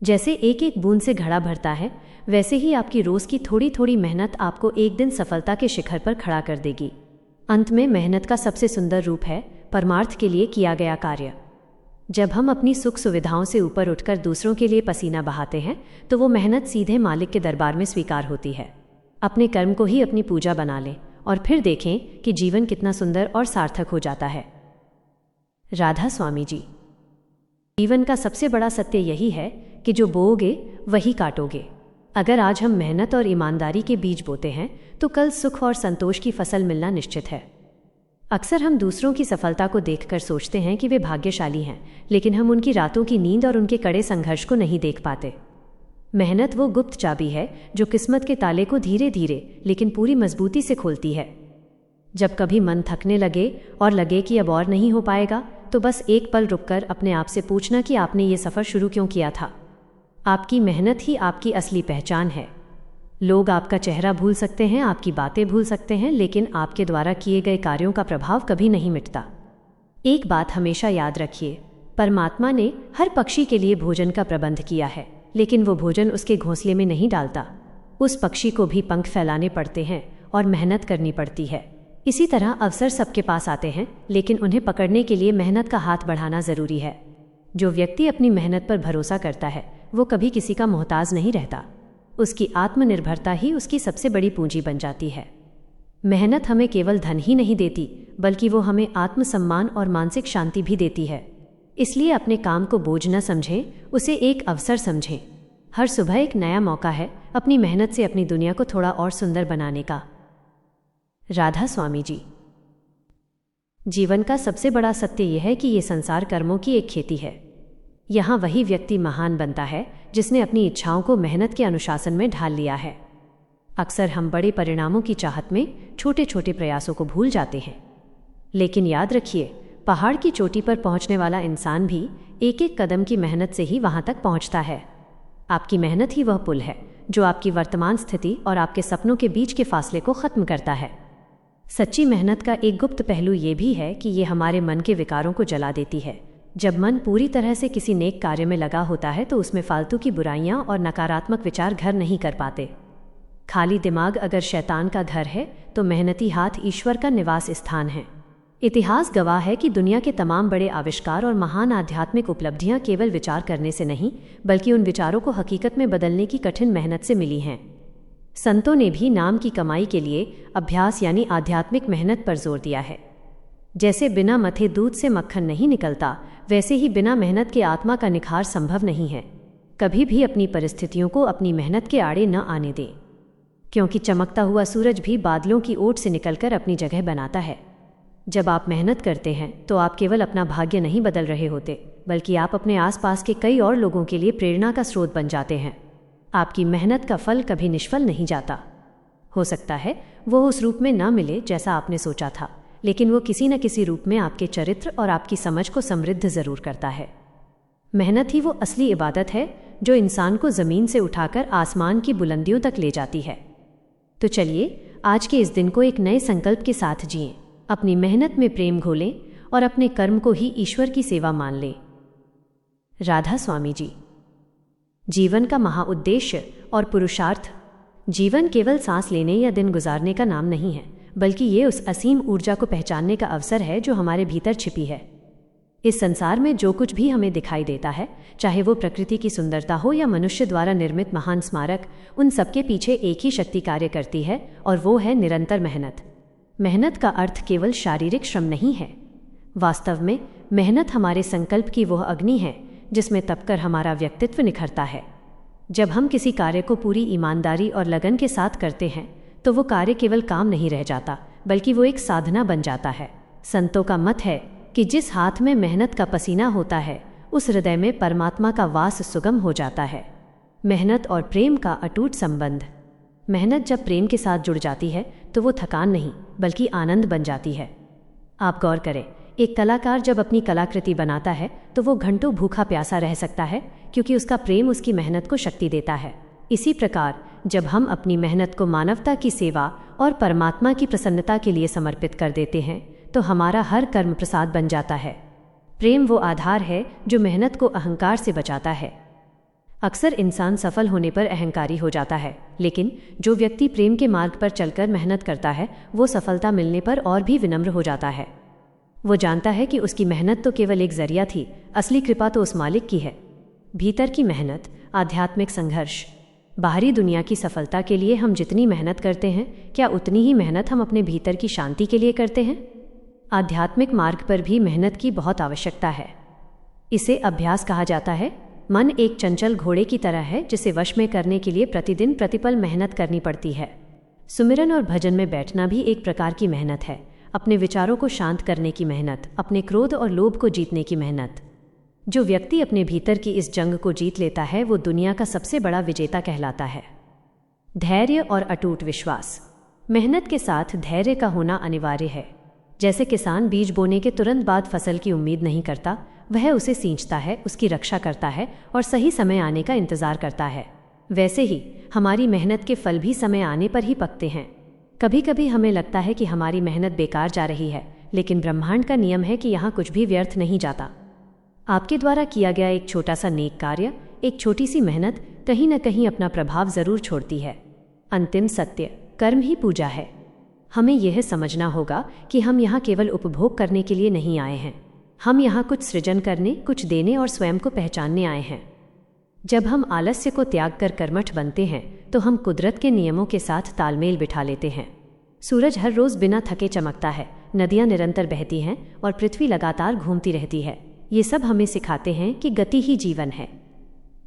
जैसे एक एक बूंद से घड़ा भरता है, वैसे ही आपकी रोज़ की थोड़ी थोड़ी मेहनत आपको एक दिन सफलता के शिखर पर खड़ा कर देगी। अंत में मेहनत का सबसे सुंदर रूप है परमार्थ के लिए किया गया कार्य। जब हम अपनी सुख सुविधाओं से ऊपर उठकर दूसरों के लिए पसीना बहाते हैं तो वो मेहनत सीधे मालिक के दरबार में स्वीकार होती है। अपने कर्म को ही अपनी पूजा बना लें और फिर देखें कि जीवन कितना सुंदर और सार्थक हो जाता है। राधा स्वामी जी। जीवन का सबसे बड़ा सत्य यही है कि जो बोओगे वही काटोगे। अगर आज हम मेहनत और ईमानदारी के बीज बोते हैं तो कल सुख और संतोष की फसल मिलना निश्चित है। अक्सर हम दूसरों की सफलता को देखकर सोचते हैं कि वे भाग्यशाली हैं, लेकिन हम उनकी रातों की नींद और उनके कड़े संघर्ष को नहीं देख पाते। मेहनत वो गुप्त चाबी है जो किस्मत के ताले को धीरे धीरे लेकिन पूरी मजबूती से खोलती है। जब कभी मन थकने लगे और लगे कि अब और नहीं हो पाएगा, तो बस एक पल रुककर अपने आप से पूछना कि आपने ये सफ़र शुरू क्यों किया था। आपकी मेहनत ही आपकी असली पहचान है। लोग आपका चेहरा भूल सकते हैं, आपकी बातें भूल सकते हैं, लेकिन आपके द्वारा किए गए कार्यों का प्रभाव कभी नहीं मिटता। एक बात हमेशा याद रखिए, परमात्मा ने हर पक्षी के लिए भोजन का प्रबंध किया है, लेकिन वो भोजन उसके घोंसले में नहीं डालता। उस पक्षी को भी पंख फैलाने पड़ते हैं और मेहनत करनी पड़ती है। इसी तरह अवसर सबके पास आते हैं, लेकिन उन्हें पकड़ने के लिए मेहनत का हाथ बढ़ाना ज़रूरी है। जो व्यक्ति अपनी मेहनत पर भरोसा करता है वो कभी किसी का मोहताज नहीं रहता। उसकी आत्मनिर्भरता ही उसकी सबसे बड़ी पूंजी बन जाती है। मेहनत हमें केवल धन ही नहीं देती, बल्कि वो हमें आत्मसम्मान और मानसिक शांति भी देती है। इसलिए अपने काम को बोझ न समझें, उसे एक अवसर समझें। हर सुबह एक नया मौका है अपनी मेहनत से अपनी दुनिया को थोड़ा और सुंदर बनाने का। राधा स्वामी जी। जीवन का सबसे बड़ा सत्य यह है कि ये संसार कर्मों की एक खेती है। यहाँ वही व्यक्ति महान बनता है जिसने अपनी इच्छाओं को मेहनत के अनुशासन में ढाल लिया है। अक्सर हम बड़े परिणामों की चाहत में छोटे छोटे प्रयासों को भूल जाते हैं, लेकिन याद रखिए, पहाड़ की चोटी पर पहुंचने वाला इंसान भी एक एक कदम की मेहनत से ही वहां तक पहुंचता है। आपकी मेहनत ही वह पुल है जो आपकी वर्तमान स्थिति और आपके सपनों के बीच के फासले को खत्म करता है। सच्ची मेहनत का एक गुप्त पहलू ये भी है कि ये हमारे मन के विकारों को जला देती है। जब मन पूरी तरह से किसी नेक कार्य में लगा होता है तो उसमें फालतू की बुराइयां और नकारात्मक विचार घर नहीं कर पाते। खाली दिमाग अगर शैतान का घर है तो मेहनती हाथ ईश्वर का निवास स्थान है। इतिहास गवाह है कि दुनिया के तमाम बड़े आविष्कार और महान आध्यात्मिक उपलब्धियां केवल विचार करने से नहीं, बल्कि उन विचारों को हकीकत में बदलने की कठिन मेहनत से मिली हैं। संतों ने भी नाम की कमाई के लिए अभ्यास यानी आध्यात्मिक मेहनत पर जोर दिया है। जैसे बिना मथे दूध से मक्खन नहीं निकलता, वैसे ही बिना मेहनत के आत्मा का निखार संभव नहीं है। कभी भी अपनी परिस्थितियों को अपनी मेहनत के आड़े न आने दें, क्योंकि चमकता हुआ सूरज भी बादलों की ओट से निकलकर अपनी जगह बनाता है। जब आप मेहनत करते हैं तो आप केवल अपना भाग्य नहीं बदल रहे होते, बल्कि आप अपने आसपास के कई और लोगों के लिए प्रेरणा का स्रोत बन जाते हैं। आपकी मेहनत का फल कभी निष्फल नहीं जाता। हो सकता है वो उस रूप में न मिले जैसा आपने सोचा था, लेकिन वो किसी न किसी रूप में आपके चरित्र और आपकी समझ को समृद्ध जरूर करता है। मेहनत ही वो असली इबादत है जो इंसान को ज़मीन से उठाकर आसमान की बुलंदियों तक ले जाती है। तो चलिए आज के इस दिन को एक नए संकल्प के साथ जिएं, अपनी मेहनत में प्रेम घोलें और अपने कर्म को ही ईश्वर की सेवा मान लें। राधा स्वामी जी। जीवन का महाउद्देश्य और पुरुषार्थ। जीवन केवल सांस लेने या दिन गुजारने का नाम नहीं है, बल्कि ये उस असीम ऊर्जा को पहचानने का अवसर है जो हमारे भीतर छिपी है। इस संसार में जो कुछ भी हमें दिखाई देता है, चाहे वो प्रकृति की सुंदरता हो या मनुष्य द्वारा निर्मित महान स्मारक, उन सबके पीछे एक ही शक्ति कार्य करती है, और वो है निरंतर मेहनत। मेहनत का अर्थ केवल शारीरिक श्रम नहीं है। वास्तव में मेहनत हमारे संकल्प की वह अग्नि है जिसमें तपकर हमारा व्यक्तित्व निखरता है। जब हम किसी कार्य को पूरी ईमानदारी और लगन के साथ करते हैं तो वो कार्य केवल काम नहीं रह जाता, बल्कि वो एक साधना बन जाता है। संतों का मत है कि जिस हाथ में मेहनत का पसीना होता है, उस हृदय में परमात्मा का वास सुगम हो जाता है। मेहनत और प्रेम का अटूट संबंध। मेहनत जब प्रेम के साथ जुड़ जाती है तो वो थकान नहीं, बल्कि आनंद बन जाती है। आप गौर करें, एक कलाकार जब अपनी कलाकृति बनाता है तो वो घंटों भूखा प्यासा रह सकता है, क्योंकि उसका प्रेम उसकी मेहनत को शक्ति देता है। इसी प्रकार जब हम अपनी मेहनत को मानवता की सेवा और परमात्मा की प्रसन्नता के लिए समर्पित कर देते हैं तो हमारा हर कर्म प्रसाद बन जाता है। प्रेम वो आधार है जो मेहनत को अहंकार से बचाता है। अक्सर इंसान सफल होने पर अहंकारी हो जाता है, लेकिन जो व्यक्ति प्रेम के मार्ग पर चलकर मेहनत करता है वो सफलता मिलने पर और भी विनम्र हो जाता है। वो जानता है कि उसकी मेहनत तो केवल एक जरिया थी, असली कृपा तो उस मालिक की है। भीतर की मेहनत, आध्यात्मिक संघर्ष। बाहरी दुनिया की सफलता के लिए हम जितनी मेहनत करते हैं, क्या उतनी ही मेहनत हम अपने भीतर की शांति के लिए करते हैं? आध्यात्मिक मार्ग पर भी मेहनत की बहुत आवश्यकता है। इसे अभ्यास कहा जाता है। मन एक चंचल घोड़े की तरह है जिसे वश में करने के लिए प्रतिदिन प्रतिपल मेहनत करनी पड़ती है। सुमिरन और भजन में बैठना भी एक प्रकार की मेहनत है, अपने विचारों को शांत करने की मेहनत, अपने क्रोध और लोभ को जीतने की मेहनत। जो व्यक्ति अपने भीतर की इस जंग को जीत लेता है वो दुनिया का सबसे बड़ा विजेता कहलाता है। धैर्य और अटूट विश्वास। मेहनत के साथ धैर्य का होना अनिवार्य है। जैसे किसान बीज बोने के तुरंत बाद फसल की उम्मीद नहीं करता, वह उसे सींचता है, उसकी रक्षा करता है और सही समय आने का इंतजार करता है, वैसे ही हमारी मेहनत के फल भी समय आने पर ही पकते हैं। कभी कभी हमें लगता है कि हमारी मेहनत बेकार जा रही है, लेकिन ब्रह्मांड का नियम है कि यहाँ कुछ भी व्यर्थ नहीं जाता। आपके द्वारा किया गया एक छोटा सा नेक कार्य, एक छोटी सी मेहनत कहीं न कहीं अपना प्रभाव जरूर छोड़ती है। अंतिम सत्य कर्म ही पूजा है। हमें यह समझना होगा कि हम यहाँ केवल उपभोग करने के लिए नहीं आए हैं, हम यहाँ कुछ सृजन करने, कुछ देने और स्वयं को पहचानने आए हैं। जब हम आलस्य को त्याग कर कर्मठ बनते हैं तो हम कुदरत के नियमों के साथ तालमेल बिठा लेते हैं। सूरज हर रोज बिना थके चमकता है, नदियाँ निरंतर बहती हैं और पृथ्वी लगातार घूमती रहती है। ये सब हमें सिखाते हैं कि गति ही जीवन है।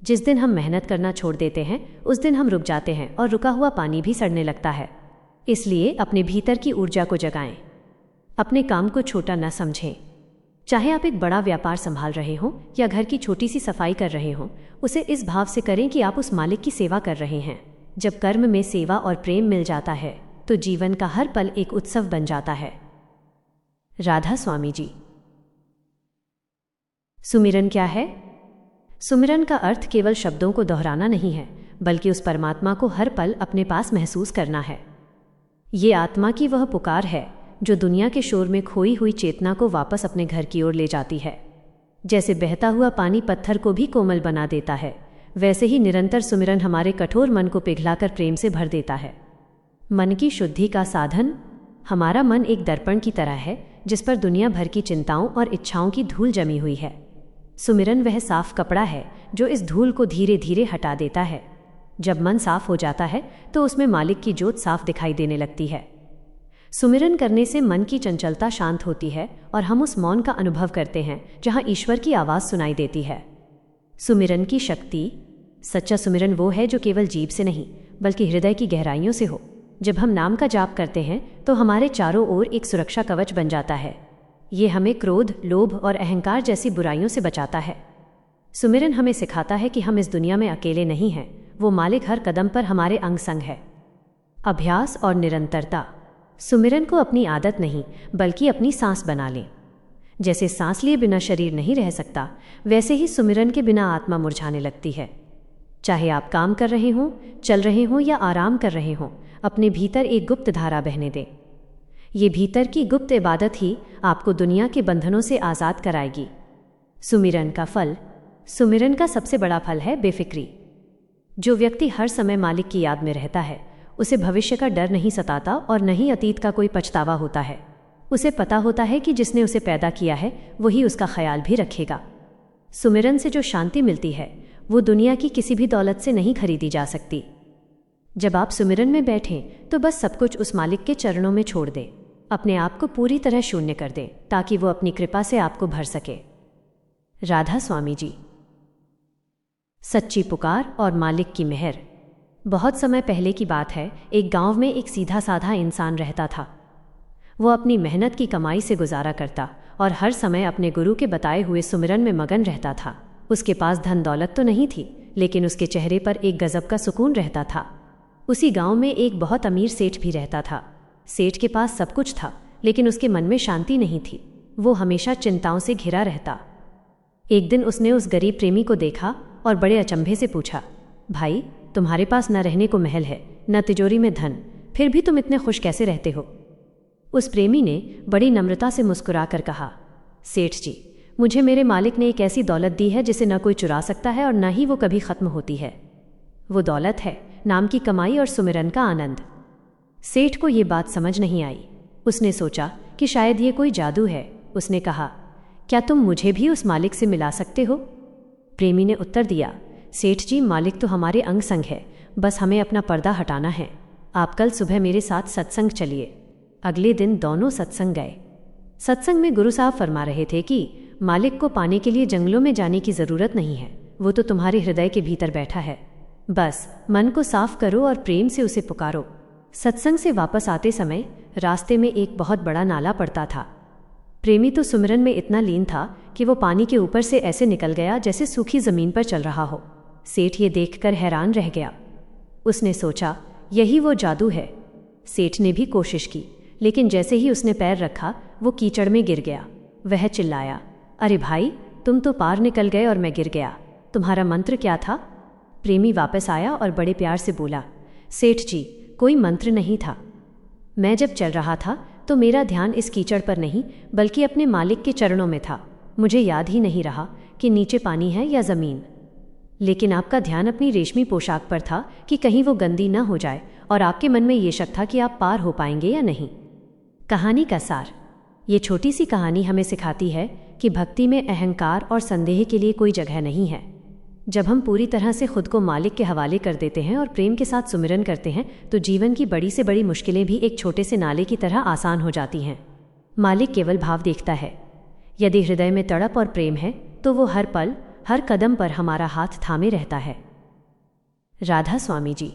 जिस दिन हम मेहनत करना छोड़ देते हैं उस दिन हम रुक जाते हैं और रुका हुआ पानी भी सड़ने लगता है। इसलिए अपने भीतर की ऊर्जा को जगाएं, अपने काम को छोटा न समझें। चाहे आप एक बड़ा व्यापार संभाल रहे हों या घर की छोटी सी सफाई कर रहे हों, उसे इस भाव से करें कि आप उस मालिक की सेवा कर रहे हैं। जब कर्म में सेवा और प्रेम मिल जाता है तो जीवन का हर पल एक उत्सव बन जाता है। राधा स्वामी जी। सुमिरन क्या है? सुमिरन का अर्थ केवल शब्दों को दोहराना नहीं है, बल्कि उस परमात्मा को हर पल अपने पास महसूस करना है। ये आत्मा की वह पुकार है जो दुनिया के शोर में खोई हुई चेतना को वापस अपने घर की ओर ले जाती है। जैसे बहता हुआ पानी पत्थर को भी कोमल बना देता है, वैसे ही निरंतर सुमिरन हमारे कठोर मन को पिघलाकर प्रेम से भर देता है। मन की शुद्धि का साधन। हमारा मन एक दर्पण की तरह है जिस पर दुनिया भर की चिंताओं और इच्छाओं की धूल जमी हुई है। सुमिरन वह साफ कपड़ा है जो इस धूल को धीरे धीरे हटा देता है। जब मन साफ हो जाता है तो उसमें मालिक की ज्योत साफ दिखाई देने लगती है। सुमिरन करने से मन की चंचलता शांत होती है और हम उस मौन का अनुभव करते हैं जहां ईश्वर की आवाज़ सुनाई देती है। सुमिरन की शक्ति। सच्चा सुमिरन वो है जो केवल जीभ से नहीं बल्कि हृदय की गहराइयों से हो। जब हम नाम का जाप करते हैं तो हमारे चारों ओर एक सुरक्षा कवच बन जाता है। ये हमें क्रोध, लोभ और अहंकार जैसी बुराइयों से बचाता है। सुमिरन हमें सिखाता है कि हम इस दुनिया में अकेले नहीं हैं, वो मालिक हर कदम पर हमारे अंग संग है। अभ्यास और निरंतरता। सुमिरन को अपनी आदत नहीं बल्कि अपनी सांस बना लें। जैसे सांस लिए बिना शरीर नहीं रह सकता, वैसे ही सुमिरन के बिना आत्मा मुरझाने लगती है। चाहे आप काम कर रहे हों, चल रहे हों या आराम कर रहे हों, अपने भीतर एक गुप्त धारा बहने दें। ये भीतर की गुप्त इबादत ही आपको दुनिया के बंधनों से आज़ाद कराएगी। सुमिरन का फल। सुमिरन का सबसे बड़ा फल है बेफिक्री। जो व्यक्ति हर समय मालिक की याद में रहता है उसे भविष्य का डर नहीं सताता और न ही अतीत का कोई पछतावा होता है। उसे पता होता है कि जिसने उसे पैदा किया है वही उसका ख्याल भी रखेगा। सुमिरन से जो शांति मिलती है वो दुनिया की किसी भी दौलत से नहीं खरीदी जा सकती। जब आप सुमिरन में बैठें तो बस सब कुछ उस मालिक के चरणों में छोड़ दें, अपने आप को पूरी तरह शून्य कर दें ताकि वो अपनी कृपा से आपको भर सके। राधा स्वामी जी। सच्ची पुकार और मालिक की मेहर। बहुत समय पहले की बात है, एक गांव में एक सीधा साधा इंसान रहता था। वो अपनी मेहनत की कमाई से गुजारा करता और हर समय अपने गुरु के बताए हुए सुमिरन में मगन रहता था। उसके पास धन दौलत तो नहीं थी, लेकिन उसके चेहरे पर एक गजब का सुकून रहता था। उसी गांव में एक बहुत अमीर सेठ भी रहता था। सेठ के पास सब कुछ था, लेकिन उसके मन में शांति नहीं थी। वो हमेशा चिंताओं से घिरा रहता। एक दिन उसने उस गरीब प्रेमी को देखा और बड़े अचंभे से पूछा, भाई, तुम्हारे पास न रहने को महल है, न तिजोरी में धन, फिर भी तुम इतने खुश कैसे रहते हो? उस प्रेमी ने बड़ी नम्रता से मुस्कुराकर कहा, सेठ जी, मुझे मेरे मालिक ने एक ऐसी दौलत दी है जिसे न कोई चुरा सकता है और न ही वो कभी खत्म होती है। वो दौलत है नाम की कमाई और सुमिरन का आनंद। सेठ को ये बात समझ नहीं आई। उसने सोचा कि शायद ये कोई जादू है। उसने कहा, क्या तुम मुझे भी उस मालिक से मिला सकते हो? प्रेमी ने उत्तर दिया, सेठ जी, मालिक तो हमारे अंग संग है, बस हमें अपना पर्दा हटाना है। आप कल सुबह मेरे साथ सत्संग चलिए। अगले दिन दोनों सत्संग गए। सत्संग में गुरु साहब फरमा रहे थे कि मालिक को पाने के लिए जंगलों में जाने की ज़रूरत नहीं है, वो तो तुम्हारे हृदय के भीतर बैठा है। बस मन को साफ करो और प्रेम से उसे पुकारो। सत्संग से वापस आते समय रास्ते में एक बहुत बड़ा नाला पड़ता था। प्रेमी तो सुमिरन में इतना लीन था कि वो पानी के ऊपर से ऐसे निकल गया जैसे सूखी जमीन पर चल रहा हो। सेठ ये देखकर हैरान रह गया। उसने सोचा यही वो जादू है। सेठ ने भी कोशिश की, लेकिन जैसे ही उसने पैर रखा वो कीचड़ में गिर गया। वह चिल्लाया, अरे भाई, तुम तो पार निकल गए और मैं गिर गया। तुम्हारा मंत्र क्या था? प्रेमी वापस आया और बड़े प्यार से बोला, सेठ जी, कोई मंत्र नहीं था। मैं जब चल रहा था तो मेरा ध्यान इस कीचड़ पर नहीं बल्कि अपने मालिक के चरणों में था। मुझे याद ही नहीं रहा कि नीचे पानी है या ज़मीन। लेकिन आपका ध्यान अपनी रेशमी पोशाक पर था कि कहीं वो गंदी न हो जाए, और आपके मन में ये शक था कि आप पार हो पाएंगे या नहीं। कहानी का सार। ये छोटी सी कहानी हमें सिखाती है कि भक्ति में अहंकार और संदेह के लिए कोई जगह नहीं है। जब हम पूरी तरह से खुद को मालिक के हवाले कर देते हैं और प्रेम के साथ सुमिरन करते हैं तो जीवन की बड़ी से बड़ी मुश्किलें भी एक छोटे से नाले की तरह आसान हो जाती हैं। मालिक केवल भाव देखता है। यदि हृदय में तड़प और प्रेम है तो वो हर पल, हर कदम पर हमारा हाथ थामे रहता है। राधा स्वामी जी।